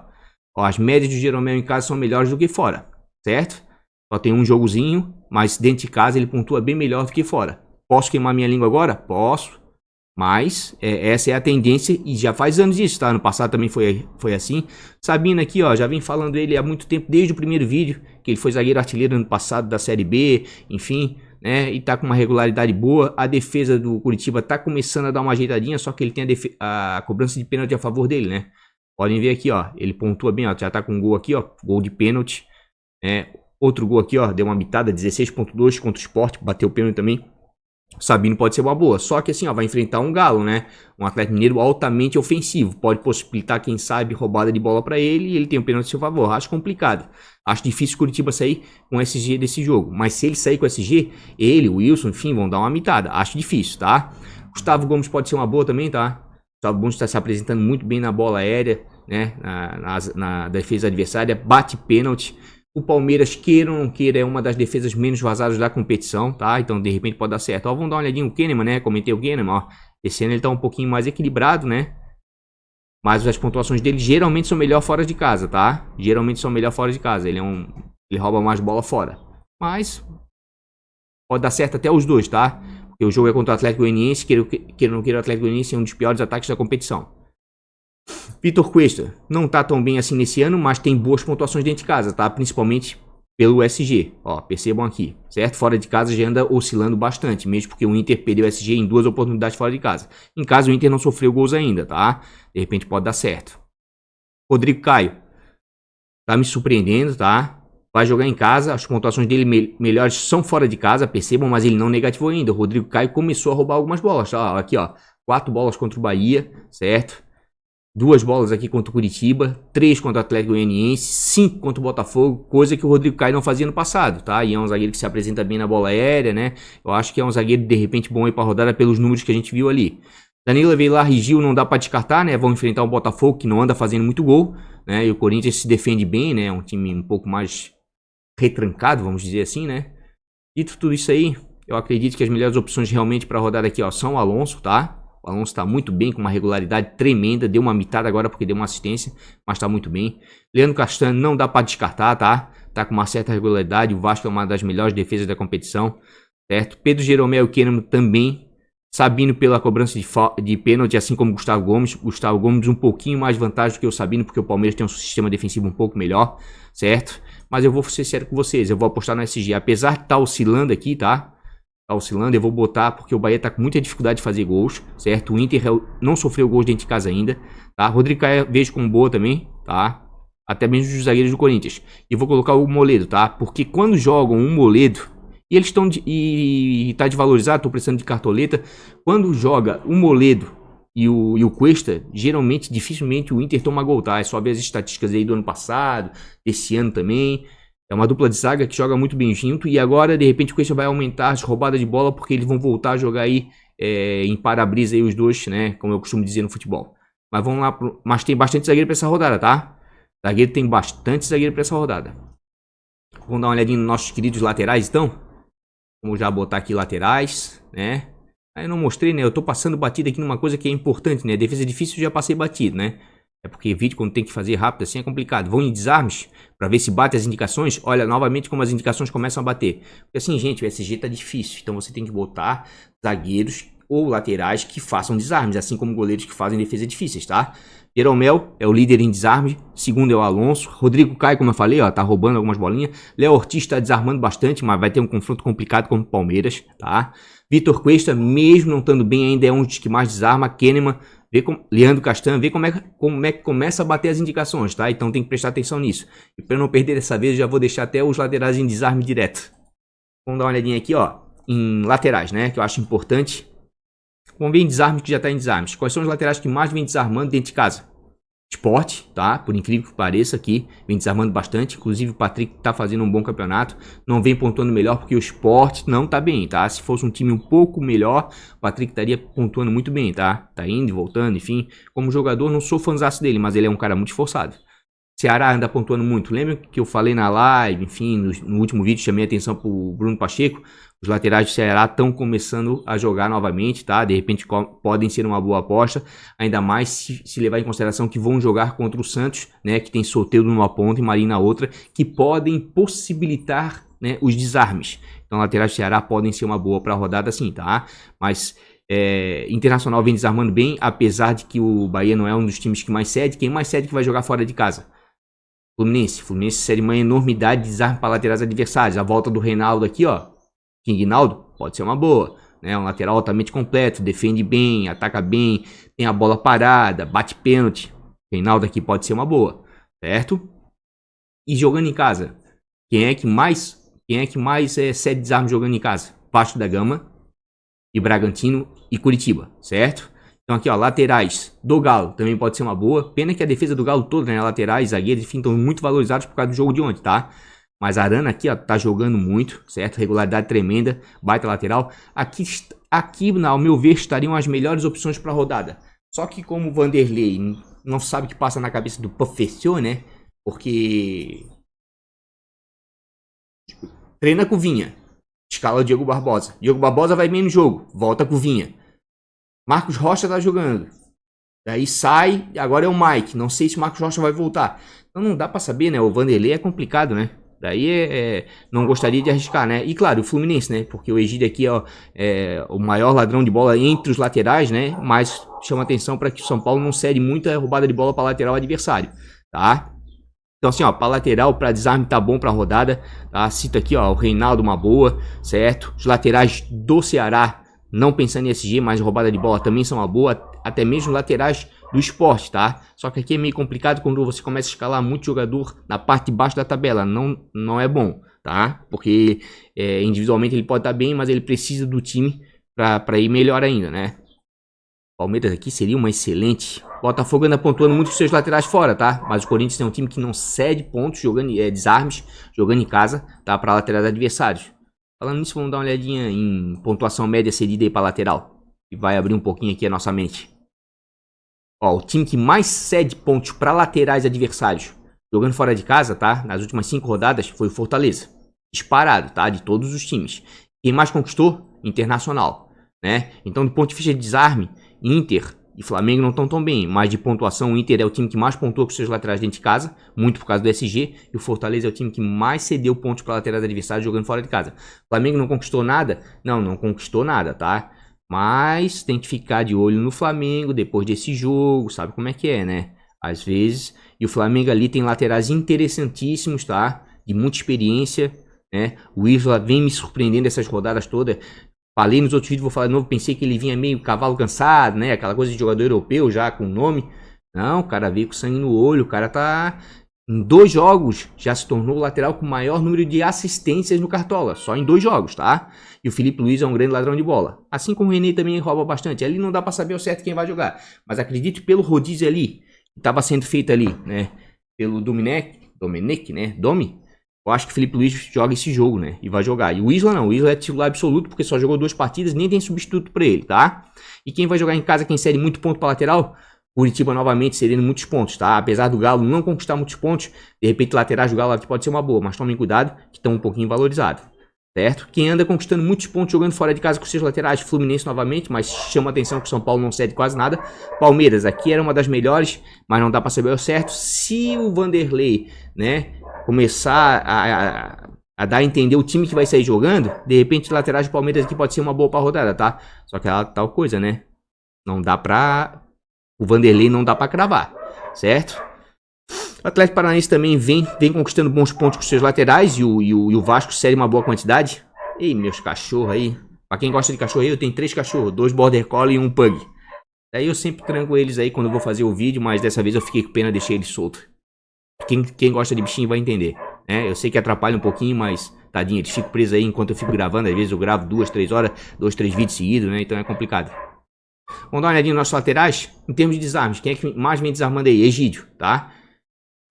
As médias do Jeromel em casa são melhores do que fora, certo? Só tem um jogozinho, mas dentro de casa ele pontua bem melhor do que fora. Posso queimar minha língua agora? Posso. Mas essa é a tendência e já faz anos isso, tá? No passado também foi assim. Sabino aqui, ó, já vem falando ele há muito tempo, desde o primeiro vídeo, que ele foi zagueiro artilheiro ano passado da Série B, enfim, né? E tá com uma regularidade boa. A defesa do Curitiba tá começando a dar uma ajeitadinha, só que ele tem a cobrança de pênalti a favor dele, né? Podem ver aqui, ó, ele pontua bem, ó, já tá com um gol aqui, ó, gol de pênalti, né? Outro gol aqui, ó, deu uma bitada, 16.2 contra o Sport, bateu o pênalti também. Sabino pode ser uma boa, só que assim, ó, vai enfrentar um Galo, né? Um Atlético Mineiro altamente ofensivo, pode possibilitar, quem sabe, roubada de bola para ele e ele tem o pênalti a seu favor. Acho complicado, acho difícil o Curitiba sair com SG desse jogo, mas se ele sair com SG, ele, o Wilson, enfim, vão dar uma mitada. Acho difícil, tá? Gustavo Gomes pode ser uma boa também, tá? Gustavo Gomes está se apresentando muito bem na bola aérea, né? Na defesa adversária, bate pênalti. O Palmeiras, queira ou não queira, é uma das defesas menos vazadas da competição, tá? Então, de repente, pode dar certo. Ó, vamos dar uma olhadinha no Kahneman, né? Comentei o Kahneman, ó. Esse ano ele tá um pouquinho mais equilibrado, né? Mas as pontuações dele geralmente são melhor fora de casa, tá? Geralmente são melhor fora de casa. Ele rouba mais bola fora. Mas pode dar certo até os dois, tá? Porque o jogo é contra o Atlético Goianiense, queira ou não queira, o Atlético Goianiense é um dos piores ataques da competição. Vitor Cuesta não tá tão bem assim nesse ano, mas tem boas pontuações dentro de casa, tá? Principalmente pelo SG, ó, percebam aqui, certo? Fora de casa já anda oscilando bastante, mesmo porque o Inter perdeu o SG em 2 oportunidades fora de casa. Em casa o Inter não sofreu gols ainda, tá? De repente pode dar certo. Rodrigo Caio tá me surpreendendo, tá? Vai jogar em casa, as pontuações dele melhores são fora de casa, percebam, mas ele não negativou ainda. O Rodrigo Caio começou a roubar algumas bolas, tá? Aqui, ó, 4 bolas contra o Bahia, certo? 2 bolas aqui contra o Curitiba, 3 contra o Atlético Goianiense, 5 contra o Botafogo, coisa que o Rodrigo Caio não fazia no passado, tá? E é um zagueiro que se apresenta bem na bola aérea, né? Eu acho que é um zagueiro de repente bom aí pra rodada pelos números que a gente viu ali. Danilo Avelar e Gil não dá pra descartar, né? Vão enfrentar o Botafogo, que não anda fazendo muito gol, né? E o Corinthians se defende bem, né? É um time um pouco mais retrancado, vamos dizer assim, né? Dito tudo isso aí, eu acredito que as melhores opções realmente pra rodada aqui, ó, são o Alonso, tá? O Alonso está muito bem, com uma regularidade tremenda. Deu uma mitada agora porque deu uma assistência, mas está muito bem. Leandro Castanho não dá para descartar, tá? Tá com uma certa regularidade. O Vasco é uma das melhores defesas da competição, certo? Pedro Jeromel e o Kahneman também. Sabino pela cobrança de pênalti, assim como Gustavo Gomes. Gustavo Gomes um pouquinho mais vantagem do que o Sabino, porque o Palmeiras tem um sistema defensivo um pouco melhor, certo? Mas eu vou ser sério com vocês, eu vou apostar no SG. Apesar de estar oscilando aqui, tá? Oscilando, eu vou botar porque o Bahia tá com muita dificuldade de fazer gols, certo? O Inter não sofreu gols dentro de casa ainda, tá? Rodrigo Caio vejo como boa também, tá? Até mesmo os zagueiros do Corinthians. E vou colocar o Moledo, tá? Porque quando jogam um Moledo, e eles estão e tá desvalorizado, tô precisando de cartoleta. Quando joga o Moledo e o Cuesta, geralmente, dificilmente o Inter toma gol, tá? É só ver as estatísticas aí do ano passado, desse ano também. É uma dupla de zaga que joga muito bem junto. E agora, de repente, o Cuesta vai aumentar as roubadas de bola, porque eles vão voltar a jogar aí em para-brisa aí os dois, né? Como eu costumo dizer no futebol. Mas vamos lá. Mas tem bastante zagueiro pra essa rodada, tá? Zagueiro tem bastante zagueiro pra essa rodada. Vamos dar uma olhadinha nos nossos queridos laterais, então. Vamos já botar aqui laterais, né? Aí eu não mostrei, né? Eu tô passando batido aqui numa coisa que é importante, né? Defesa difícil, já passei batido, né? É porque vídeo quando tem que fazer rápido assim é complicado. Vão em desarmes para ver se bate as indicações. Olha novamente como as indicações começam a bater. Porque assim, gente, o SG tá difícil. Então você tem que botar zagueiros ou laterais que façam desarmes, assim como goleiros que fazem defesas difíceis, tá? Jeromel é o líder em desarme, segundo é o Alonso. Rodrigo Caio, como eu falei, ó, tá roubando algumas bolinhas. Léo Ortiz tá desarmando bastante, mas vai ter um confronto complicado com o Palmeiras, tá? Vitor Cuesta, mesmo não estando bem, ainda é um dos que mais desarma. Kahneman, Leandro Castan, vê como é que começa a bater as indicações, tá? Então tem que prestar atenção nisso. E para não perder dessa vez, já vou deixar até os laterais em desarme direto. Vamos dar uma olhadinha aqui, ó, em laterais, né? Que eu acho importante. Vamos ver em desarmes que já está em desarmes. Quais são os laterais que mais vem desarmando dentro de casa? Sport, tá? Por incrível que pareça aqui, vem desarmando bastante. Inclusive o Patrick tá fazendo um bom campeonato. Não vem pontuando melhor porque o Sport não tá bem, tá? Se fosse um time um pouco melhor, o Patrick estaria pontuando muito bem, tá? Tá indo e voltando, enfim. Como jogador, não sou fãzaço dele, mas ele é um cara muito esforçado. Ceará anda pontuando muito. Lembra que eu falei na live, enfim, no último vídeo chamei a atenção pro Bruno Pacheco? Os laterais do Ceará estão começando a jogar novamente, tá? De repente podem ser uma boa aposta, ainda mais se levar em consideração que vão jogar contra o Santos, né? Que tem Soteldo numa ponta e Marinho na outra, que podem possibilitar, né, os desarmes. Então, laterais do Ceará podem ser uma boa para a rodada, sim, tá? Mas Internacional vem desarmando bem, apesar de que o Bahia não é um dos times que mais cede. Quem mais cede que vai jogar fora de casa? Fluminense cede uma enormidade de desarme para laterais adversários. A volta do Reinaldo aqui, ó. Quignaldo pode ser uma boa, né? Um lateral altamente completo, defende bem, ataca bem, tem a bola parada, bate pênalti. Reinaldo aqui pode ser uma boa, certo? E jogando em casa, quem é que mais cede desarme jogando em casa? Vasco da Gama e Bragantino e Curitiba, certo? Então aqui, ó, laterais do Galo também pode ser uma boa. Pena que a defesa do Galo toda, né? Laterais, zagueiros, enfim, estão muito valorizados por causa do jogo de ontem, tá? Mas a Arana aqui, ó, tá jogando muito, certo? Regularidade tremenda, baita lateral. Aqui ao meu ver, estariam as melhores opções para a rodada. Só que como o Vanderlei não sabe o que passa na cabeça do professor, né? Porque treina com o Vinha, escala o Diego Barbosa. Diego Barbosa vai bem no jogo, volta com o Vinha. Marcos Rocha tá jogando. Daí sai, agora é o Mike. Não sei se o Marcos Rocha vai voltar. Então não dá para saber, né? O Vanderlei é complicado, né? Daí não gostaria de arriscar, né? E claro, o Fluminense, né? Porque o Egídio aqui é o maior ladrão de bola entre os laterais, né? Mas chama atenção para que o São Paulo não cede muita roubada de bola para lateral adversário, tá? Então assim, ó, para lateral, para desarme tá bom para rodada, tá? Cito aqui, ó, o Reinaldo uma boa, certo? Os laterais do Ceará, não pensando em SG, mas roubada de bola também são uma boa, até mesmo laterais do Sport, tá? Só que aqui é meio complicado quando você começa a escalar muito jogador na parte de baixo da tabela, não é bom, tá? Porque individualmente ele pode estar bem, mas ele precisa do time para ir melhor ainda, né? Palmeiras aqui seria uma excelente. Botafogo anda pontuando muito com seus laterais fora, tá? Mas o Corinthians é um time que não cede pontos, jogando desarmes, jogando em casa, tá? Para laterais adversários. Falando nisso, vamos dar uma olhadinha em pontuação média cedida aí para lateral. E vai abrir um pouquinho aqui a nossa mente. Ó, o time que mais cede pontos para laterais adversários, jogando fora de casa, tá? Nas últimas 5 rodadas, foi o Fortaleza. Disparado, tá? De todos os times. Quem mais conquistou? Internacional, né? Então, do ponto de vista de desarme, Inter e Flamengo não estão tão bem. Mas de pontuação, o Inter é o time que mais pontua com seus laterais dentro de casa, muito por causa do SG. E o Fortaleza é o time que mais cedeu pontos para laterais adversários jogando fora de casa. Flamengo não conquistou nada? Não conquistou nada, tá? Mas tem que ficar de olho no Flamengo depois desse jogo, sabe como é que é, né? Às vezes, e o Flamengo ali tem laterais interessantíssimos, tá? De muita experiência, né? O Isla vem me surpreendendo essas rodadas todas. Falei nos outros vídeos, vou falar de novo, pensei que ele vinha meio cavalo cansado, né? Aquela coisa de jogador europeu já com nome. Não, o cara veio com sangue no olho, o cara tá... Em 2 jogos, já se tornou o lateral com o maior número de assistências no Cartola. Só em 2 jogos, tá? E o Felipe Luiz é um grande ladrão de bola. Assim como o René também rouba bastante. Ali não dá pra saber ao certo quem vai jogar. Mas acredito pelo rodízio ali, que estava sendo feito ali, né? Pelo Domenech, né? Eu acho que o Felipe Luiz joga esse jogo, né? E vai jogar. E o Isla não. O Isla é titular absoluto porque só jogou 2 partidas, nem tem substituto pra ele, tá? E quem vai jogar em casa, quem cede muito ponto pra lateral... Curitiba novamente cedendo muitos pontos, tá? Apesar do Galo não conquistar muitos pontos, de repente laterais do Galo aqui pode ser uma boa, mas tomem cuidado que estão um pouquinho valorizados. certo? Quem anda conquistando muitos pontos jogando fora de casa com seus laterais, Fluminense novamente, mas chama atenção que o São Paulo não cede quase nada. Palmeiras, aqui era uma das melhores, mas não dá para saber o certo. Se o Vanderlei, né, começar a dar a entender o time que vai sair jogando, de repente os laterais do Palmeiras aqui pode ser uma boa para rodada, tá? Só que é tal coisa, né? Não dá pra... O Vanderlei não dá pra cravar, certo? O Atlético Paranaense também vem conquistando bons pontos com seus laterais e o Vasco cede uma boa quantidade. Ei, meus cachorros aí. Pra quem gosta de cachorro aí, eu tenho 3 cachorros, 2 Border Collie e 1 Pug. Daí eu sempre tranco eles aí quando eu vou fazer o vídeo, mas dessa vez eu fiquei com pena de deixar eles soltos. Quem gosta de bichinho vai entender, né? Eu sei que atrapalha um pouquinho, mas tadinho, eles ficam presos aí enquanto eu fico gravando. Às vezes eu gravo 2, 3 horas, 2, 3 vídeos seguidos, né? Então é complicado. Vamos dar uma olhadinha nos nossos laterais. Em termos de desarmes, quem é que mais vem desarmando aí? Egídio, tá?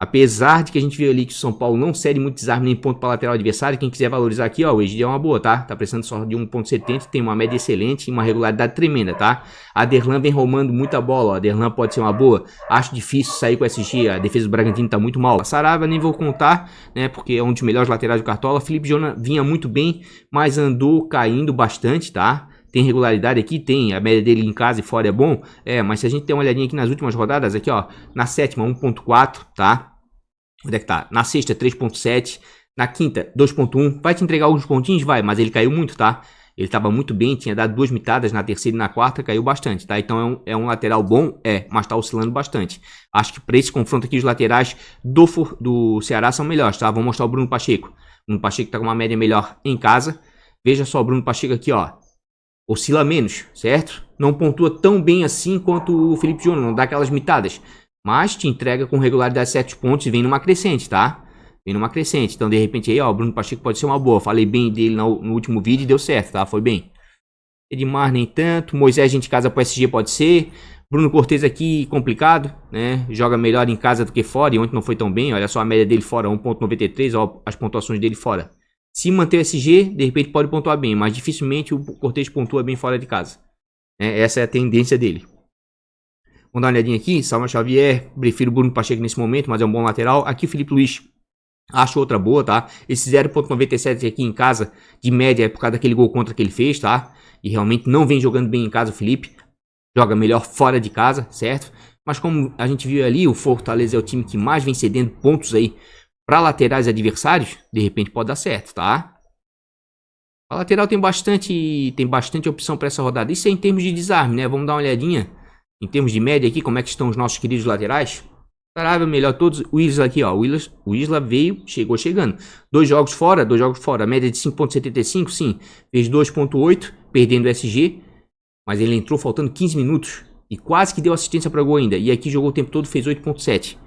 Apesar de que a gente viu ali que o São Paulo não cede muito desarme nem ponto para lateral adversário, quem quiser valorizar aqui, ó, o Egídio é uma boa, tá? Tá precisando só de 1.70, tem uma média excelente e uma regularidade tremenda, tá? A Derlan vem roubando muita bola, ó. A Derlan pode ser uma boa. Acho difícil sair com SG, a defesa do Bragantino tá muito mal. A Saraiva nem vou contar, né, porque é um dos melhores laterais do Cartola. Felipe Jonah vinha muito bem, mas andou caindo bastante, tá? Tem regularidade aqui? Tem. A média dele em casa e fora é bom? É, mas se a gente der uma olhadinha aqui nas últimas rodadas, aqui ó, na sétima 1.4, tá? Onde é que tá? Na sexta 3.7, na quinta 2.1, vai te entregar alguns pontinhos? Vai, mas ele caiu muito, tá? Ele tava muito bem, tinha dado 2 mitadas na terceira e na quarta, caiu bastante, tá? Então é um lateral bom, mas tá oscilando bastante. Acho que para esse confronto aqui os laterais do Ceará são melhores, tá? Vou mostrar o Bruno Pacheco. O Bruno Pacheco tá com uma média melhor em casa. Veja só o Bruno Pacheco aqui, ó. Oscila menos, certo? Não pontua tão bem assim quanto o Felipe Jonah, não dá aquelas mitadas. Mas te entrega com regularidade 7 pontos e vem numa crescente, tá? Vem numa crescente. Então, de repente, aí, ó, o Bruno Pacheco pode ser uma boa. Falei bem dele no último vídeo e deu certo, tá? Foi bem. Edmar, nem tanto. Moisés, gente, casa pro SG pode ser. Bruno Cortez aqui, complicado, né? Joga melhor em casa do que fora. E ontem não foi tão bem. Olha só a média dele fora, 1.93. Ó, as pontuações dele fora. Se manter o SG, de repente pode pontuar bem. Mas dificilmente o Cortez pontua bem fora de casa. Essa é a tendência dele. Vamos dar uma olhadinha aqui. Salma Xavier, prefiro o Bruno Pacheco nesse momento, mas é um bom lateral. Aqui o Felipe Luiz, acho outra boa, tá? Esse 0.97 aqui em casa, de média, é por causa daquele gol contra que ele fez, tá? E realmente não vem jogando bem em casa o Felipe. Joga melhor fora de casa, certo? Mas como a gente viu ali, o Fortaleza é o time que mais vem cedendo pontos aí para laterais adversários. De repente pode dar certo, tá? A lateral tem bastante opção para essa rodada. Isso é em termos de desarme, né? Vamos dar uma olhadinha. Em termos de média aqui, como é que estão os nossos queridos laterais? Saraiva, melhor todos. O Isla aqui, ó. O Isla veio, chegando. 2 jogos fora. A média de 5.75, sim. Fez 2.8, perdendo o SG. Mas ele entrou faltando 15 minutos. E quase que deu assistência para gol ainda. E aqui jogou o tempo todo, fez 8.7.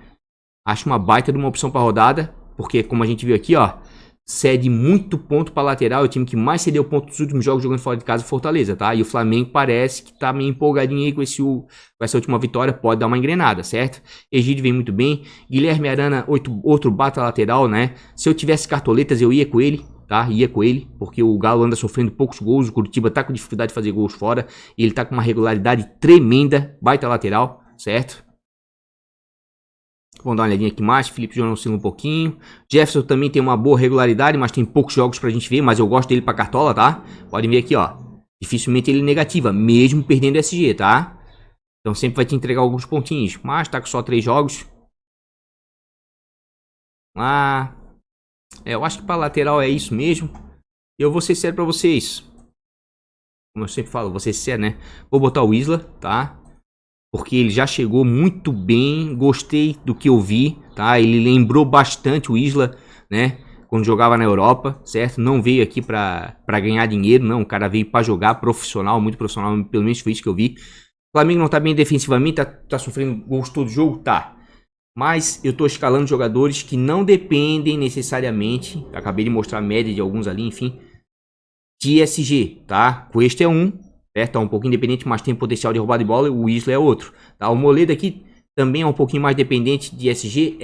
Acho uma baita de uma opção para rodada. Porque, como a gente viu aqui, ó. Cede muito ponto para lateral. É o time que mais cedeu ponto nos últimos jogos jogando fora de casa, Fortaleza, tá? E o Flamengo parece que tá meio empolgadinho aí com essa última vitória. Pode dar uma engrenada, certo? Egídio vem muito bem. Guilherme Arana, outro bata lateral, né? Se eu tivesse cartoletas, eu ia com ele, tá? Ia com ele, porque o Galo anda sofrendo poucos gols. O Curitiba tá com dificuldade de fazer gols fora. E ele tá com uma regularidade tremenda. Baita lateral, certo? Vamos dar uma olhadinha aqui mais. Felipe Jonah oscila um pouquinho. Jefferson também tem uma boa regularidade, mas tem poucos jogos pra gente ver. Mas eu gosto dele pra cartola, tá? Podem ver aqui, ó. Dificilmente ele negativa, mesmo perdendo SG, tá? Então sempre vai te entregar alguns pontinhos. Mas tá com só 3 jogos. Eu acho que pra lateral é isso mesmo. Eu vou ser sério pra vocês. Como eu sempre falo, vou ser sério, né? Vou botar o Isla, tá? Porque ele já chegou muito bem, gostei do que eu vi, tá? Ele lembrou bastante o Isla, né? Quando jogava na Europa, certo? Não veio aqui pra ganhar dinheiro, não. O cara veio pra jogar profissional, muito profissional, pelo menos foi isso que eu vi. O Flamengo não tá bem defensivamente, tá sofrendo gols todo jogo, tá? Mas eu tô escalando jogadores que não dependem necessariamente, acabei de mostrar a média de alguns ali, enfim, de SG, tá? O este é um. Certo? É um pouquinho independente, mas tem potencial de roubar de bola. O Isla é outro. Tá? O Moledo aqui também é um pouquinho mais dependente de SG.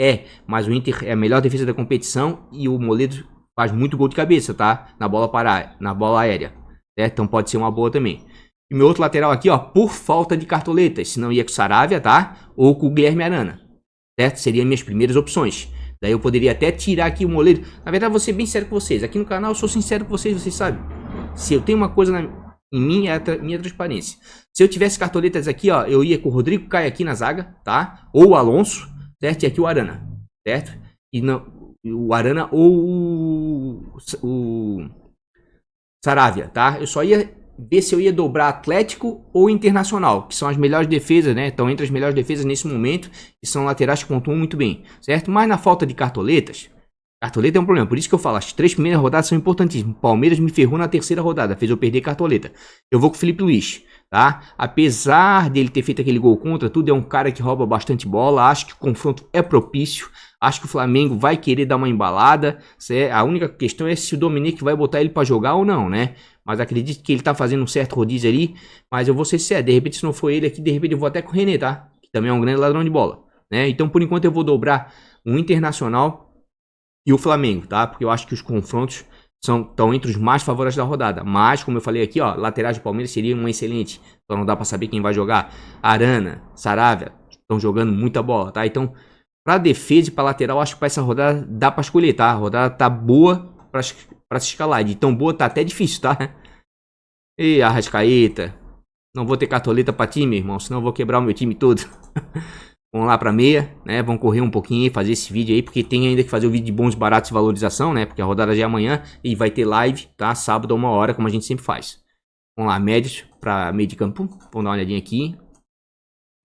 Mas o Inter é a melhor defesa da competição. E o Moledo faz muito gol de cabeça, tá? Na bola aérea. Certo? Então pode ser uma boa também. E meu outro lateral aqui, ó, por falta de cartoletas. Se não ia com o Saravia, tá? Ou com o Guilherme Arana. Certo? Seriam minhas primeiras opções. Daí eu poderia até tirar aqui o Moledo. Na verdade, vou ser bem sério com vocês. Aqui no canal eu sou sincero com vocês, vocês sabem. Se eu tenho uma coisa em mim, é a minha transparência. Se eu tivesse cartoletas aqui, ó, eu ia com o Rodrigo Caio aqui na zaga, tá? Ou o Alonso, certo? E aqui o Arana, certo? E não, o Arana ou o Saravia, tá? Eu só ia ver se eu ia dobrar Atlético ou Internacional, que são as melhores defesas, né? Estão entre as melhores defesas nesse momento e são laterais que pontuam muito bem, certo? Mas na falta de cartoletas, cartoleta é um problema, por isso que eu falo, as 3 primeiras rodadas são importantíssimas. Palmeiras me ferrou na 3ª rodada, fez eu perder cartoleta. Eu vou com o Felipe Luiz, tá? Apesar dele ter feito aquele gol contra, tudo é um cara que rouba bastante bola, acho que o confronto é propício, acho que o Flamengo vai querer dar uma embalada, certo? A única questão é se o Dominique vai botar ele pra jogar ou não, né? Mas acredito que ele tá fazendo um certo rodízio ali, mas eu vou ser sério, de repente se não for ele aqui, de repente eu vou até com o René, tá? Que também é um grande ladrão de bola, né? Então por enquanto eu vou dobrar o Internacional e o Flamengo, tá? Porque eu acho que os confrontos estão entre os mais favoritos da rodada. Mas, como eu falei aqui, ó, laterais do Palmeiras seria uma excelente. Então não dá pra saber quem vai jogar. Arana, Saravia, estão jogando muita bola, tá? Então, pra defesa e pra lateral, acho que pra essa rodada dá pra escolher, tá? A rodada tá boa pra se escalar. De tão boa tá até difícil, tá? E Arrascaeta. Não vou ter cartoleta pra time, irmão, senão eu vou quebrar o meu time todo. Vamos lá pra meia, né? Vamos correr um pouquinho e fazer esse vídeo aí, porque tem ainda que fazer o vídeo de bons, baratos e valorização, né? Porque a rodada já é amanhã e vai ter live, tá? Sábado a 1h, como a gente sempre faz. Vamos lá, médias pra meio de campo. Vamos dar uma olhadinha aqui.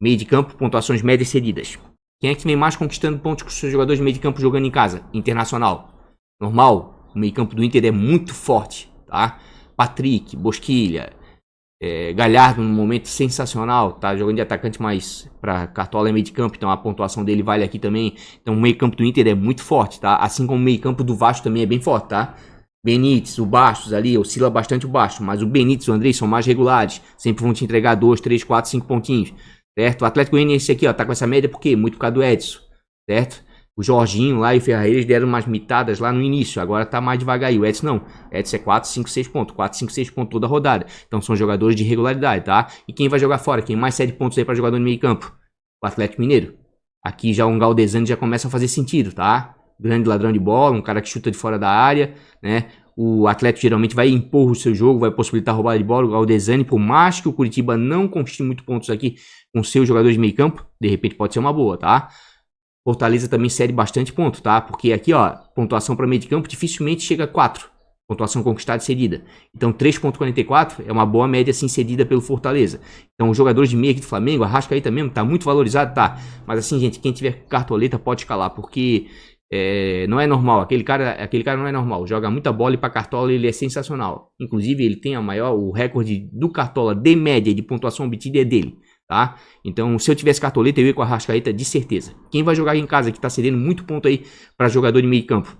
Meio de campo, pontuações médias cedidas. Quem é que vem mais conquistando pontos com os seus jogadores de meio de campo jogando em casa? Internacional. Normal, o meio de campo do Inter é muito forte, tá? Patrick, Bosquilha, Galhardo no momento sensacional, tá jogando de atacante, mas para Cartola é meio de campo, então a pontuação dele vale aqui também. Então o meio campo do Inter é muito forte, tá? Assim como o meio campo do Vasco também é bem forte, tá? Benítez, o Bastos ali, oscila bastante o Bastos, mas o Benítez e o Andrei são mais regulares, sempre vão te entregar 2, 3, 4, 5 pontinhos, certo? O Atlético Goianiense aqui, ó, tá com essa média por quê? Muito por causa do Edson, certo? O Jorginho lá e o Ferreiras deram umas mitadas lá no início, agora tá mais devagar aí. O Edson não, o Edson é 4, 5, 6 pontos, 4, 5, 6 pontos toda a rodada. Então são jogadores de regularidade, tá? E quem vai jogar fora? Quem mais cede pontos aí pra jogador no meio campo? O Atlético Mineiro. Aqui já um Galdesani já começa a fazer sentido, tá? Grande ladrão de bola, um cara que chuta de fora da área, né? O Atlético geralmente vai impor o seu jogo, vai possibilitar a roubada de bola. O Galdesani, por mais que o Curitiba não conquiste muito pontos aqui com seus jogadores de meio campo, de repente pode ser uma boa, tá? Fortaleza também cede bastante ponto, tá? Porque aqui, ó, pontuação para meio de campo dificilmente chega a 4. Pontuação conquistada e cedida. Então 3.44 é uma boa média assim cedida pelo Fortaleza. Então os jogadores de meio aqui do Flamengo, Arrascaeta mesmo, tá muito valorizado, tá? Mas assim, gente, quem tiver cartoleta pode escalar, porque não é normal. Aquele cara não é normal. Joga muita bola e para Cartola ele é sensacional. Inclusive ele tem o recorde do Cartola de média de pontuação obtida é dele. Tá? Então, se eu tivesse cartoleta, eu ia com a Arrascaeta de certeza. Quem vai jogar em casa que tá cedendo muito ponto aí para jogador de meio campo?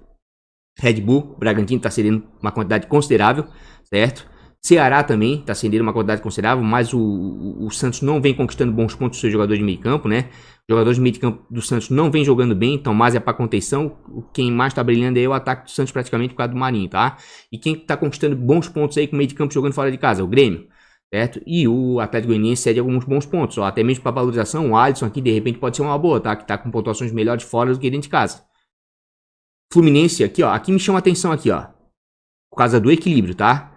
Red Bull, Bragantino tá cedendo uma quantidade considerável, certo? Ceará também tá cedendo uma quantidade considerável, mas o Santos não vem conquistando bons pontos dos seus jogadores de meio campo, né? Os jogadores de meio campo do Santos não vem jogando bem, então mais é para contenção. Quem mais tá brilhando é o ataque do Santos praticamente por causa do Marinho, tá? E quem tá conquistando bons pontos aí com meio de campo jogando fora de casa? O Grêmio. Certo? E o Atlético Goianiense cede alguns bons pontos, ó, até mesmo para valorização, o Alisson aqui de repente pode ser uma boa, tá? Que tá com pontuações melhores fora do que dentro de casa. Fluminense aqui, ó, aqui me chama a atenção aqui, ó, por causa do equilíbrio, tá?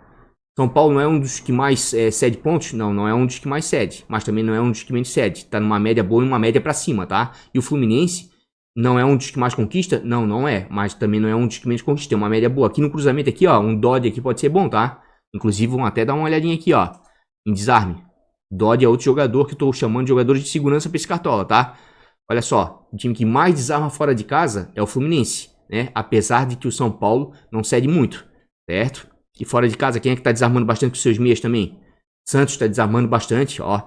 São Paulo não é um dos que mais cede pontos, não é um dos que mais cede, mas também não é um dos que menos cede, tá numa média boa e uma média para cima, tá? E o Fluminense não é um dos que mais conquista, não é, mas também não é um dos que menos conquista, tem uma média boa. Aqui no cruzamento aqui, ó, um Dodge aqui pode ser bom, tá? Inclusive vamos até dar uma olhadinha aqui, ó. Em desarme. Dodge é outro jogador que eu tô chamando de jogador de segurança para esse Cartola, tá? Olha só, o time que mais desarma fora de casa é o Fluminense, né? Apesar de que o São Paulo não cede muito, certo? E fora de casa, quem é que tá desarmando bastante com os seus meias também? Santos tá desarmando bastante, ó.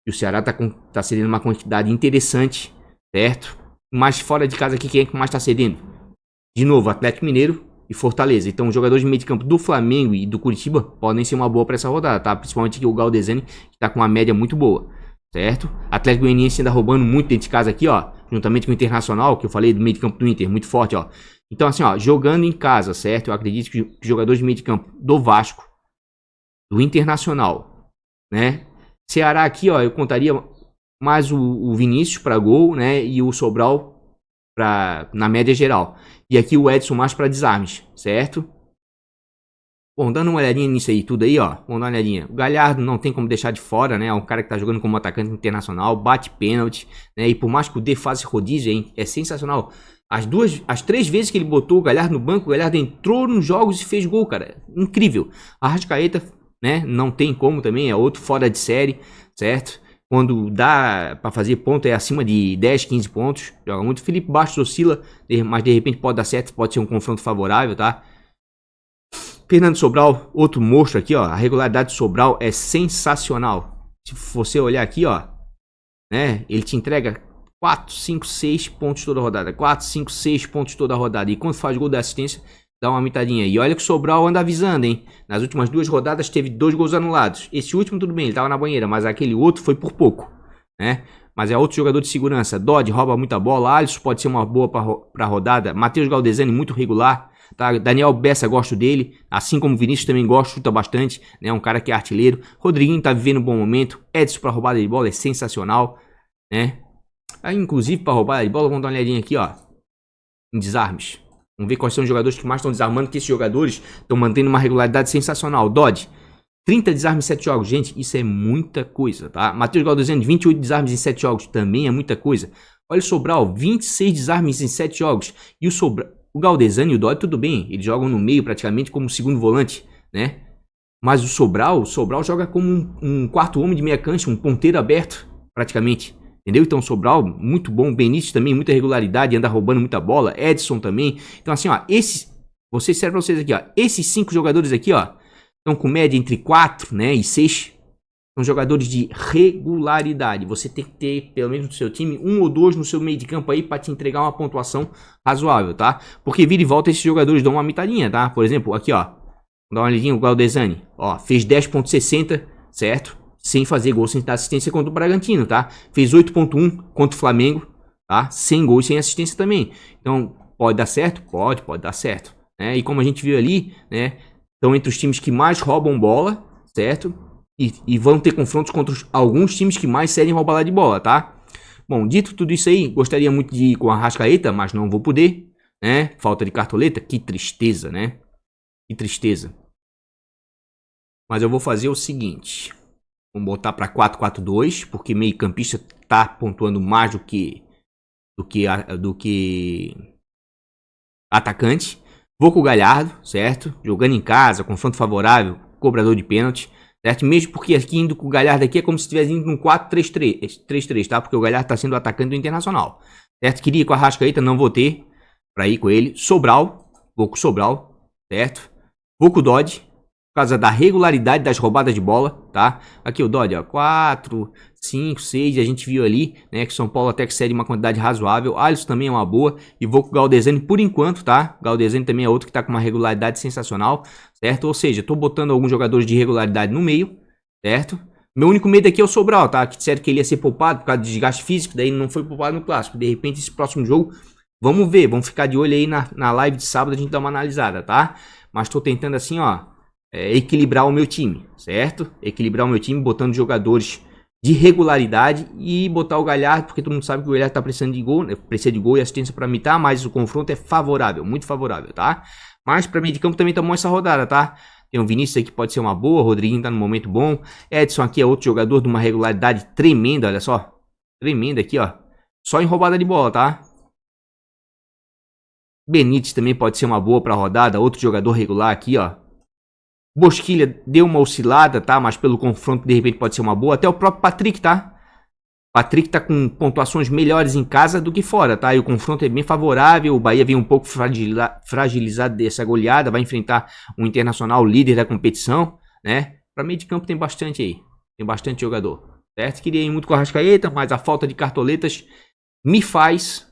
E o Ceará tá cedendo uma quantidade interessante, certo? Mas fora de casa aqui, quem é que mais tá cedendo? De novo, Atlético Mineiro e Fortaleza. Então os jogadores de meio de campo do Flamengo e do Curitiba podem ser uma boa para essa rodada, tá? Principalmente aqui o Galdesani, que tá com uma média muito boa, certo? Atlético Goianiense ainda roubando muito dentro de casa aqui, ó, juntamente com o Internacional, que eu falei do meio de campo do Inter, muito forte, ó. Então assim, ó, jogando em casa, certo? Eu acredito que os jogadores de meio de campo do Vasco, do Internacional, né? Ceará aqui, ó, eu contaria mais o Vinícius para gol, né? E o Sobral na média geral. E aqui o Edson mais para desarmes, certo? Bom, dando uma olhadinha nisso aí, tudo aí, ó. Vamos dar uma olhadinha. O Galhardo não tem como deixar de fora, né? É um cara que tá jogando como atacante internacional, bate pênalti, né? E por mais que o D faça rodízio, hein, é sensacional. As 3 vezes que ele botou o Galhardo no banco, o Galhardo entrou nos jogos e fez gol, cara. Incrível. A Arrascaeta, né? Não tem como também, é outro fora de série, certo? Quando dá pra fazer ponto é acima de 10, 15 pontos. Joga muito. Felipe Bastos oscila, mas de repente pode dar certo, pode ser um confronto favorável, tá? Fernando Sobral, outro monstro aqui, ó. A regularidade do Sobral é sensacional. Se você olhar aqui, ó, né? Ele te entrega 4, 5, 6 pontos toda a rodada. 4, 5, 6 pontos toda a rodada. E quando faz gol da assistência, dá uma mitadinha. E olha que o Sobral anda avisando, hein? Nas últimas 2 rodadas teve 2 gols anulados. Esse último, tudo bem, ele tava na banheira, mas aquele outro foi por pouco, né? Mas é outro jogador de segurança. Dodge rouba muita bola. Alisson pode ser uma boa pra rodada. Matheus Galdesani, muito regular. Tá? Daniel Bessa, gosto dele. Assim como o Vinícius, também gosto, chuta bastante. Né? Um cara que é artilheiro. Rodriguinho tá vivendo um bom momento. Edson pra roubada de bola é sensacional. Né? Aí, inclusive, pra roubada de bola, vamos dar uma olhadinha aqui, ó. Em desarmes. Vamos ver quais são os jogadores que mais estão desarmando. Que esses jogadores estão mantendo uma regularidade sensacional. Dodge. 30 desarmes em 7 jogos. Gente, isso é muita coisa, tá? Matheus Galdesani, 28 desarmes em 7 jogos. Também é muita coisa. Olha o Sobral, 26 desarmes em 7 jogos. E o Galdesani e o Dodge, tudo bem. Eles jogam no meio praticamente como segundo volante, né? Mas o Sobral joga como um quarto homem de meia cancha, um ponteiro aberto, praticamente. Entendeu? Então o Sobral, muito bom. Benítez também, muita regularidade, anda roubando muita bola. Edson também. Então assim, ó, vocês servem pra vocês aqui, ó. Esses 5 jogadores aqui, ó, estão com média entre 4, né, e 6. São jogadores de regularidade. Você tem que ter, pelo menos no seu time, 1 ou 2 no seu meio de campo aí para te entregar uma pontuação razoável, tá? Porque vira e volta esses jogadores dão uma mitadinha, tá? Por exemplo, aqui, ó. Vamos dar uma olhadinha, o Galdesani. Ó, fez 10.60, certo? Sem fazer gol, sem dar assistência contra o Bragantino, tá? Fez 8.1 contra o Flamengo, tá? Sem gol e sem assistência também. Então, pode dar certo? Pode dar certo. Né? E como a gente viu ali, né? Estão entre os times que mais roubam bola, certo? E vão ter confrontos contra alguns times que mais cedem roubada de bola, tá? Bom, dito tudo isso aí, gostaria muito de ir com a Arrascaeta, mas não vou poder, né? Falta de cartoleta, que tristeza, né? Que tristeza. Mas eu vou fazer o seguinte. Vamos botar para 4-4-2, porque meio campista tá pontuando mais do que atacante. Vou com o Galhardo, certo? Jogando em casa, confronto favorável, cobrador de pênalti, certo? Mesmo porque aqui indo com o Galhardo aqui é como se estivesse indo num 4-3-3, tá? Porque o Galhardo tá sendo o atacante do Internacional, certo? Queria ir com a Arrascaeta, não vou ter pra ir com ele. Sobral, vou com o Sobral, certo? Vou com o Dodge, por causa da regularidade das roubadas de bola, tá? Aqui o Dodge, ó, 4, 5, 6, a gente viu ali, né, que São Paulo até que cede uma quantidade razoável. Alisson também é uma boa, e vou com o Galdesani por enquanto, tá? Galdesani também é outro que tá com uma regularidade sensacional, certo? Ou seja, tô botando alguns jogadores de regularidade no meio, certo? Meu único medo aqui é o Sobral, tá? Que disseram que ele ia ser poupado por causa do desgaste físico, daí não foi poupado no clássico. De repente, esse próximo jogo, vamos ver, vamos ficar de olho aí na live de sábado, a gente dá uma analisada, tá? Mas tô tentando assim, ó, equilibrar o meu time, certo? Equilibrar o meu time, botando jogadores de regularidade e botar o Galhardo, porque todo mundo sabe que o Galhardo tá precisando de gol, né? Precisa de gol e assistência para mitar, mas o confronto é favorável, muito favorável, tá? Mas para meio de campo também tomou essa rodada, tá? Tem o Vinícius aí que pode ser uma boa, o Rodriguinho tá no momento bom, Edson aqui é outro jogador de uma regularidade tremenda, olha só, tremenda aqui, ó, só em roubada de bola, tá? Benítez também pode ser uma boa para rodada, outro jogador regular aqui, ó. Bosquilha deu uma oscilada, tá? Mas pelo confronto, de repente, pode ser uma boa. Até o próprio Patrick, tá? Patrick tá com pontuações melhores em casa do que fora, tá? E o confronto é bem favorável. O Bahia vem um pouco fragilizado dessa goleada. Vai enfrentar um Internacional líder da competição, né? Pra meio de campo tem bastante aí. Tem bastante jogador, certo? Queria ir muito com a Arrascaeta, mas a falta de cartoletas me faz,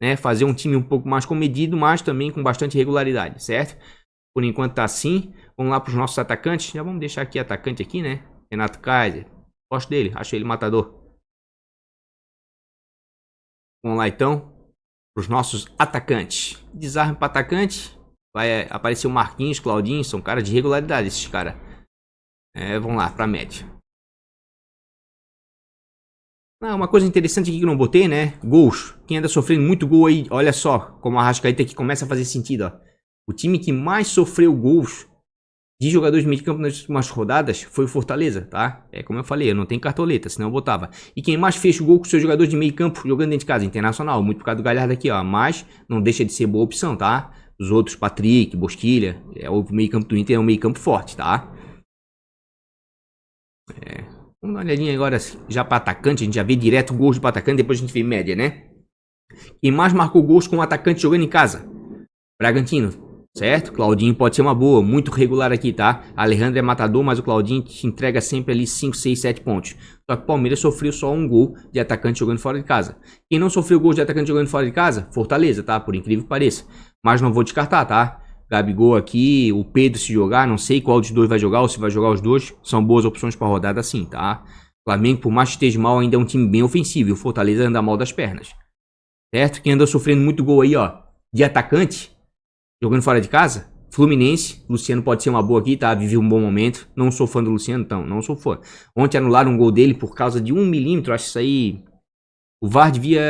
né, fazer um time um pouco mais comedido, mas também com bastante regularidade, certo? Por enquanto tá assim. Vamos lá para os nossos atacantes. Já vamos deixar aqui atacante aqui, né? Renato Kaiser. Gosto dele. Acho ele matador. Vamos lá então. Para os nossos atacantes. Desarme para atacante. Vai aparecer o Marquinhos, Claudinho. São caras de regularidade esses caras. Vamos lá para média. Ah, uma coisa interessante aqui que eu não botei, né? Gols. Quem anda sofrendo muito gol aí, olha só como a Arrascaeta aqui começa a fazer sentido, ó. O time que mais sofreu gols de jogadores de meio de campo nas últimas rodadas foi o Fortaleza, tá? É como eu falei, eu não tenho cartoleta, senão eu botava. E quem mais fez gol com seus jogadores de meio campo jogando dentro de casa? Internacional, muito por causa do Galhardo aqui, ó. Mas não deixa de ser boa opção, tá? Os outros, Patrick, Bosquilha, o meio campo do Inter é um meio campo forte, tá? Vamos dar uma olhadinha agora já para atacante, a gente já vê direto gols para atacante, depois a gente vê média, né? Quem mais marcou gols com o atacante jogando em casa? Bragantino, certo? Claudinho pode ser uma boa, muito regular aqui, tá? Alejandro é matador, mas o Claudinho te entrega sempre ali 5, 6, 7 pontos. Só que o Palmeiras sofreu só um gol de atacante jogando fora de casa. Quem não sofreu gol de atacante jogando fora de casa? Fortaleza, tá? Por incrível que pareça. Mas não vou descartar, tá? Gabigol aqui, o Pedro se jogar, não sei qual dos dois vai jogar ou se vai jogar os dois, são boas opções para rodada sim, tá? Flamengo, por mais que esteja mal, ainda é um time bem ofensivo e o Fortaleza anda mal das pernas. Certo? Quem anda sofrendo muito gol aí, ó, de atacante, jogando fora de casa, Fluminense, Luciano pode ser uma boa aqui, tá? Vive um bom momento, não sou fã do Luciano, então, não sou fã. Ontem anularam um gol dele por causa de 1 milímetro, acho isso aí... O VAR devia...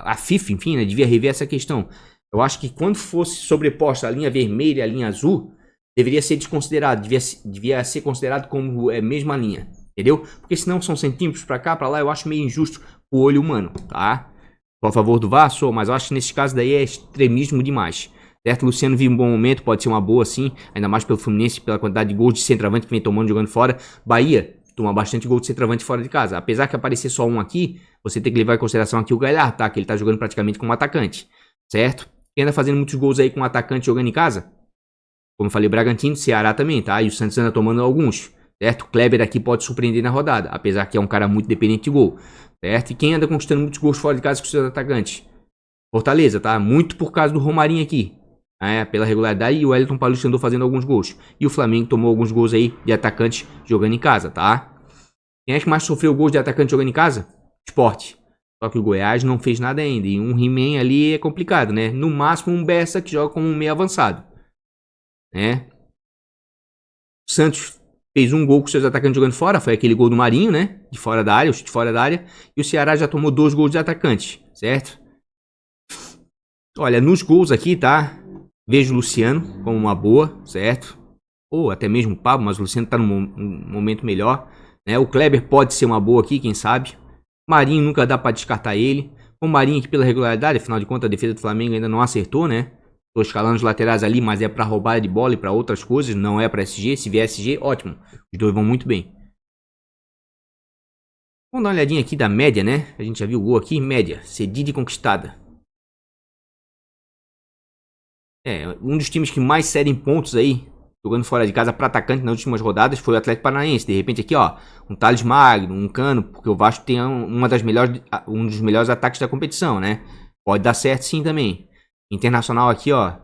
a FIFA, enfim, né, devia rever essa questão. Eu acho que quando fosse sobreposta a linha vermelha e a linha azul, deveria ser desconsiderado, devia ser considerado como a mesma linha, entendeu? Porque senão são centímetros pra cá, pra lá, eu acho meio injusto o olho humano, tá? Por favor do VAR, sou, mas eu acho que nesse caso daí é extremismo demais. Certo? Luciano vive um bom momento, pode ser uma boa sim, ainda mais pelo Fluminense, pela quantidade de gols de centroavante que vem tomando jogando fora. Bahia toma bastante gol de centroavante fora de casa. Apesar que aparecer só um aqui, você tem que levar em consideração aqui o Galhardo, tá? Que ele tá jogando praticamente como atacante, certo? Quem anda fazendo muitos gols aí com um atacante jogando em casa? Como eu falei, Bragantino, Ceará também, tá? E o Santos anda tomando alguns, certo? O Kleber aqui pode surpreender na rodada, apesar que é um cara muito dependente de gol, certo? E quem anda conquistando muitos gols fora de casa com seus atacantes? Fortaleza, tá? Muito por causa do Romarinho aqui, pela regularidade, e o Wellington Paulista andou fazendo alguns gols. E o Flamengo tomou alguns gols aí de atacante jogando em casa, tá? Quem é que mais sofreu gols de atacante jogando em casa? Sport. Só que o Goiás não fez nada ainda. E um He-Man ali é complicado, né? No máximo um Bessa que joga como um meio avançado, né? O Santos fez um gol com seus atacantes jogando fora. Foi aquele gol do Marinho, né? De fora da área, o chute de fora da área. E o Ceará já tomou 2 gols de atacante, certo? Olha, nos gols aqui, tá? Vejo o Luciano como uma boa, certo? Ou até mesmo o Pablo, mas o Luciano tá num momento melhor, né? O Kleber pode ser uma boa aqui, quem sabe? Marinho nunca dá pra descartar ele. O Marinho aqui pela regularidade, afinal de contas a defesa do Flamengo ainda não acertou, né? Tô escalando os laterais ali, mas é pra roubada de bola e pra outras coisas, não é pra SG. Se vier SG, ótimo. Os dois vão muito bem. Vamos dar uma olhadinha aqui da média, né? A gente já viu o gol aqui, média, cedida e conquistada. Um dos times que mais cedem pontos aí, jogando fora de casa para atacante nas últimas rodadas, foi o Atlético Paranaense. De repente aqui, ó, um Thales Magno, um Cano, porque o Vasco tem um dos melhores ataques da competição, né? Pode dar certo sim também. Internacional aqui, ó,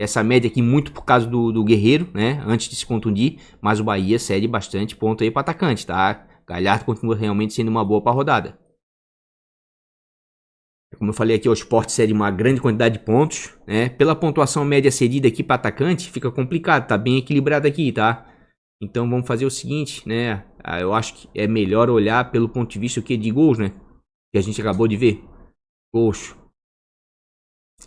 essa média aqui muito por causa do Guerreiro, né? Antes de se contundir, mas o Bahia cede bastante ponto aí para atacante, tá? Galhardo continua realmente sendo uma boa para rodada. Como eu falei aqui, o Sport cede uma grande quantidade de pontos, né? Pela pontuação média cedida aqui para atacante, fica complicado, tá bem equilibrado aqui, tá? Então vamos fazer o seguinte, né? Eu acho que é melhor olhar pelo ponto de vista de gols, né? Que a gente acabou de ver. Gols.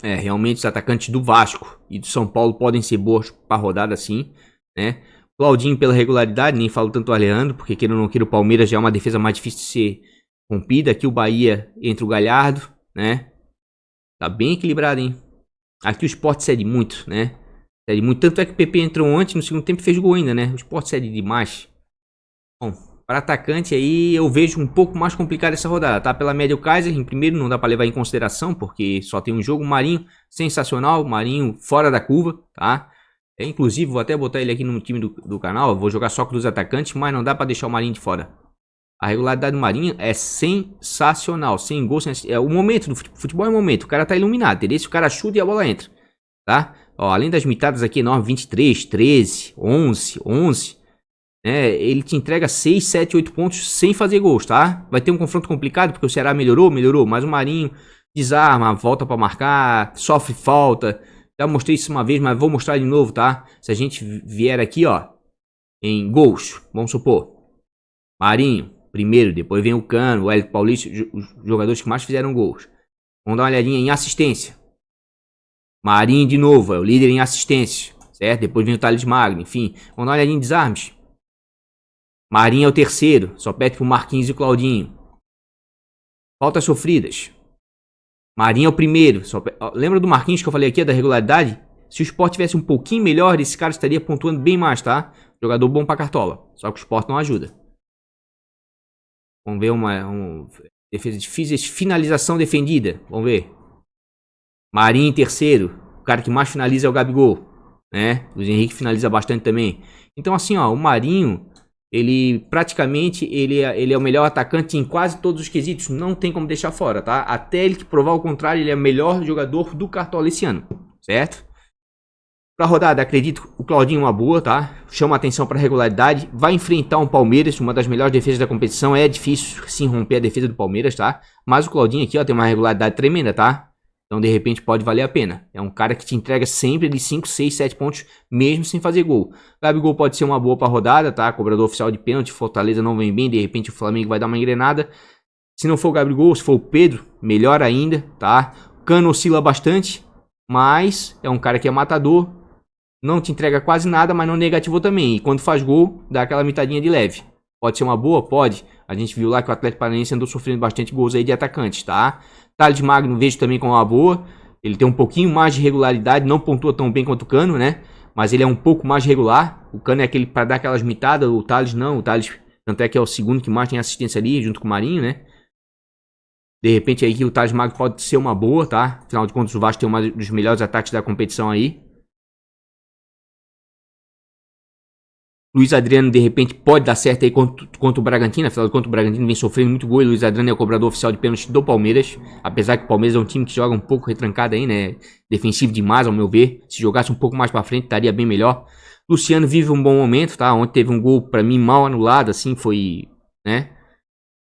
Realmente os atacantes do Vasco e do São Paulo podem ser boas para rodada sim, né? Claudinho pela regularidade, nem falo tanto o Alejandro, porque queira ou não queira o Palmeiras já é uma defesa mais difícil de ser rompida. Aqui o Bahia entre o Galhardo, né? Tá bem equilibrado, hein? Aqui o Sport cede muito, né? Cede muito. Tanto é que o PP entrou antes, no segundo tempo fez gol ainda, né? O Sport cede demais. Bom, para atacante aí eu vejo um pouco mais complicado essa rodada, tá? Pela média o Kaiser, em primeiro não dá para levar em consideração, porque só tem um jogo. Marinho, sensacional. Marinho fora da curva, tá? Inclusive, vou até botar ele aqui no time do canal. Eu vou jogar só com os atacantes, mas não dá para deixar o Marinho de fora. A regularidade do Marinho é sensacional. Sem gol, o momento do futebol é o momento. O cara tá iluminado, entendeu? Se o cara chuta e a bola entra, tá? Ó, além das mitadas aqui enormes, 23, 13, 11, né? Ele te entrega 6, 7, 8 pontos sem fazer gols, tá? Vai ter um confronto complicado porque o Ceará melhorou, mas o Marinho desarma, volta pra marcar, sofre falta. Já mostrei isso uma vez, mas vou mostrar de novo, tá? Se a gente vier aqui, ó, em gols, vamos supor, Marinho, primeiro, depois vem o Cano, o Hélio Paulista, os jogadores que mais fizeram gols. Vamos dar uma olhadinha em assistência. Marinho de novo, é o líder em assistência, certo? Depois vem o Thales Magno, enfim. Vamos dar uma olhadinha em desarmes. Marinho é o terceiro, só perde pro Marquinhos e o Claudinho. Faltas sofridas. Marinho é o primeiro. Lembra do Marquinhos que eu falei aqui, da regularidade? Se o Sport tivesse um pouquinho melhor, esse cara estaria pontuando bem mais, tá? Jogador bom pra cartola. Só que o Sport não ajuda. Vamos ver defesa difícil. Finalização defendida. Vamos ver. Marinho em terceiro. O cara que mais finaliza é o Gabigol, né? O Luiz Henrique finaliza bastante também. Então assim, ó, o Marinho, ele praticamente ele é o melhor atacante em quase todos os quesitos. Não tem como deixar fora, tá? Até ele provar o contrário, ele é o melhor jogador do cartola esse ano, certo? Pra rodada, acredito, o Claudinho é uma boa, tá? Chama atenção pra regularidade. Vai enfrentar um Palmeiras, uma das melhores defesas da competição. É difícil sim romper a defesa do Palmeiras, tá? Mas o Claudinho aqui, ó, tem uma regularidade tremenda, tá? Então, de repente, pode valer a pena. É um cara que te entrega sempre de 5, 6, 7 pontos, mesmo sem fazer gol. Gabigol pode ser uma boa pra rodada, tá? Cobrador oficial de pênalti, Fortaleza não vem bem, de repente o Flamengo vai dar uma engrenada. Se não for o Gabigol, se for o Pedro, melhor ainda, tá? O Cano oscila bastante, mas é um cara que é matador. Não te entrega quase nada, mas não negativou também. E quando faz gol, dá aquela mitadinha de leve. Pode ser uma boa? Pode. A gente viu lá que o Atlético Paranaense andou sofrendo bastante gols aí de atacantes, tá? Thales Magno vejo também como uma boa. Ele tem um pouquinho mais de regularidade, não pontua tão bem quanto o Cano, né? Mas ele é um pouco mais regular. O Cano é aquele para dar aquelas mitadas, o Thales não. O Thales, tanto é que é o segundo que mais tem assistência ali, junto com o Marinho, né? De repente aí que o Thales Magno pode ser uma boa, tá? Afinal de contas o Vasco tem um dos melhores ataques da competição aí. Luiz Adriano, de repente, pode dar certo aí contra o Bragantino. Afinal de contas, o Bragantino vem sofrendo muito gol. E o Luiz Adriano é o cobrador oficial de pênalti do Palmeiras. Apesar que o Palmeiras é um time que joga um pouco retrancado aí, né? Defensivo demais, ao meu ver. Se jogasse um pouco mais pra frente, estaria bem melhor. Luciano vive um bom momento, tá? Ontem teve um gol, pra mim, mal anulado, assim, foi... né?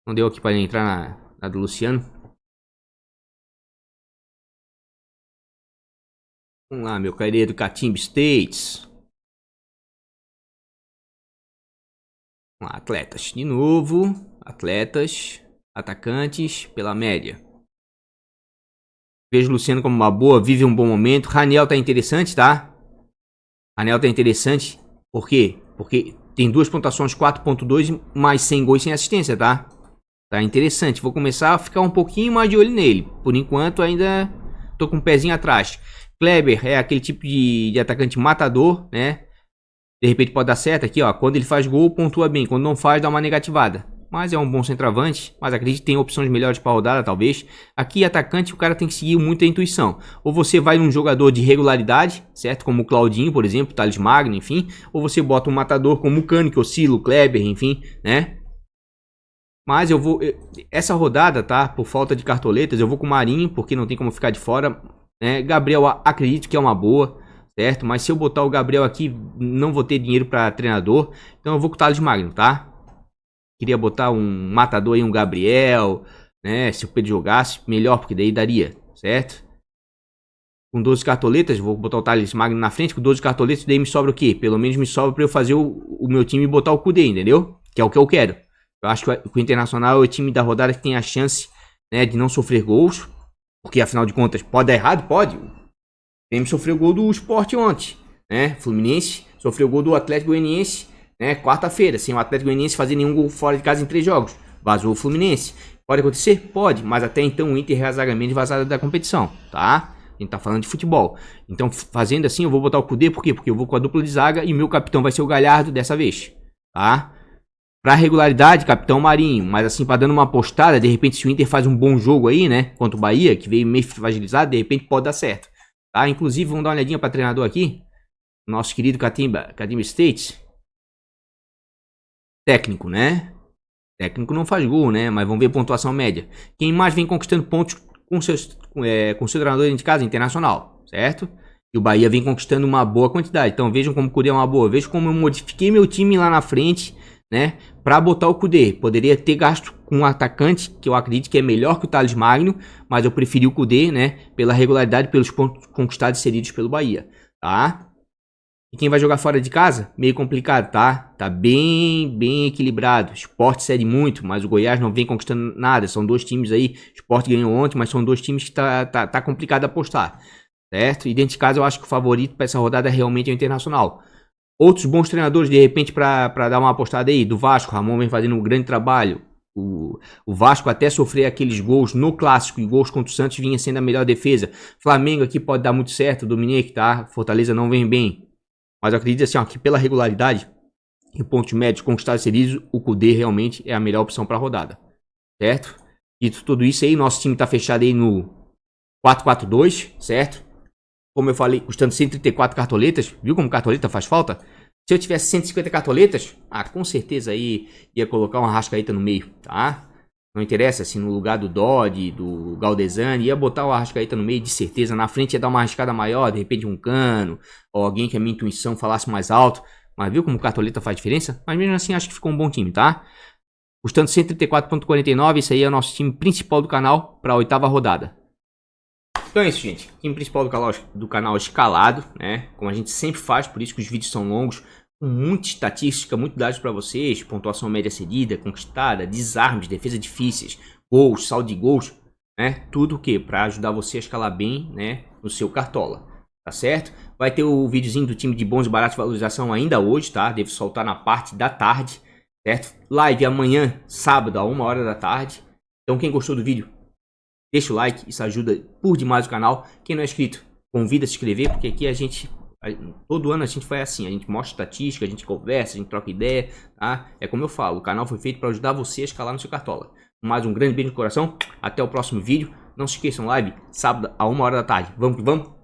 Não deu aqui pra ele entrar na do Luciano. Vamos lá, meu querido Catimba States. Atletas, de novo, atletas, atacantes, pela média. Vejo o Luciano como uma boa, vive um bom momento. Raniel tá interessante, tá? Raniel tá interessante, por quê? Porque tem duas pontuações, 4.2, mais 100 gols sem assistência, tá? Tá interessante, vou começar a ficar um pouquinho mais de olho nele. Por enquanto ainda tô com um pezinho atrás. Kleber é aquele tipo de atacante matador, né? De repente pode dar certo aqui, ó. Quando ele faz gol, pontua bem. Quando não faz, dá uma negativada. Mas é um bom centroavante. Mas acredito que tem opções melhores para rodada, talvez. Aqui, atacante, o cara tem que seguir muito a intuição. Ou você vai num jogador de regularidade, certo? Como o Claudinho, por exemplo, Thales Magno, enfim. Ou você bota um matador como o Cano, que oscila, o Kleber, enfim, né? Mas eu vou... Essa rodada, tá? Por falta de cartoletas, eu vou com o Marinho, porque não tem como ficar de fora, né? Gabriel, acredito que é uma boa. Certo? Mas se eu botar o Gabriel aqui, não vou ter dinheiro para treinador. Então eu vou com o Thales Magno, tá? Queria botar um matador aí, um Gabriel, né? Se o Pedro jogasse, melhor, porque daí daria, certo? Com 12 cartoletas, vou botar o Thales Magno na frente. Com 12 cartoletas, daí me sobra o quê? Pelo menos me sobra para eu fazer o meu time e botar o Kudê, entendeu? Que é o que eu quero. Eu acho que o Internacional é o time da rodada que tem a chance, né, de não sofrer gols. Porque afinal de contas, pode dar errado? Pode. O Grêmio sofreu gol do Sport ontem, né? Fluminense sofreu gol do Atlético Goianiense, né? Quarta-feira, sem o Atlético Goianiense fazer nenhum gol fora de casa em 3 jogos. Vazou o Fluminense. Pode acontecer? Pode, mas até então o Inter é razagamente vazado da competição, tá? A gente tá falando de futebol. Então, fazendo assim, eu vou botar o Kudê, por quê? Porque eu vou com a dupla de zaga e meu capitão vai ser o Galhardo dessa vez, tá? Pra regularidade, capitão Marinho, mas assim, pra dando uma apostada, de repente se o Inter faz um bom jogo aí, né? Contra o Bahia, que veio meio fragilizado, de repente pode dar certo. Tá? Inclusive, vamos dar uma olhadinha para treinador aqui. Nosso querido Catimba States. Técnico, né? Técnico não faz gol, né? Mas vamos ver a pontuação média. Quem mais vem conquistando pontos com seu treinador dentro de casa? Internacional, certo? E o Bahia vem conquistando uma boa quantidade. Então vejam como o Kudê é uma boa. Vejam como eu modifiquei meu time lá na frente, né? Pra botar o Kudê. Poderia ter gasto com um atacante, que eu acredito que é melhor que o Thales Magno, mas eu preferi o Kudê, né? Pela regularidade, pelos pontos conquistados e cedidos pelo Bahia, tá? E quem vai jogar fora de casa, meio complicado, tá? Tá bem equilibrado. O Sport cede muito, mas o Goiás não vem conquistando nada. São dois times aí. O Sport ganhou ontem, mas são dois times que tá complicado apostar, certo? E dentro de casa eu acho que o favorito para essa rodada realmente é o Internacional. Outros bons treinadores, de repente, para dar uma apostada aí, do Vasco, Ramon vem fazendo um grande trabalho. O Vasco até sofrer aqueles gols no Clássico e gols contra o Santos vinha sendo a melhor defesa. Flamengo aqui pode dar muito certo, Dominique, tá? Fortaleza não vem bem. Mas eu acredito assim, ó, que pela regularidade e pontos médios conquistados e cedidos, o Kudê realmente é a melhor opção para a rodada, certo? Dito tudo isso aí, nosso time tá fechado aí no 4-4-2, certo? Como eu falei, custando 134 cartoletas, viu como cartoleta faz falta? Se eu tivesse 150 cartoletas, com certeza aí ia colocar uma Arrascaeta no meio, tá? Não interessa se no lugar do Dodge, do Galdesani, ia botar o Arrascaeta no meio de certeza. Na frente ia dar uma arriscada maior, de repente um Cano, ou alguém que a minha intuição falasse mais alto. Mas viu como o cartoleta faz diferença? Mas mesmo assim acho que ficou um bom time, tá? Custando 134,49, esse aí é o nosso time principal do canal para a 8ª rodada. Então é isso, gente. O time principal do canal escalado, né? Como a gente sempre faz, por isso que os vídeos são longos. Com muita estatística, muito dados para vocês. Pontuação média cedida, conquistada, desarmes, defesa difíceis, gols, saldo de gols, né? Tudo o que? Para ajudar você a escalar bem, né? No seu cartola, tá certo? Vai ter o videozinho do time de bons e baratos de valorização ainda hoje, tá? Devo soltar na parte da tarde, certo? Live amanhã, sábado, a 1h da tarde. Então quem gostou do vídeo, deixa o like, isso ajuda por demais o canal. Quem não é inscrito, convida a se inscrever, porque aqui a gente, todo ano a gente faz assim, a gente mostra estatística, a gente conversa, a gente troca ideia, tá? É como eu falo, o canal foi feito para ajudar você a escalar no seu cartola. Mais um grande beijo no coração, até o próximo vídeo. Não se esqueçam, live, sábado, a 1h da tarde. Vamos que vamos?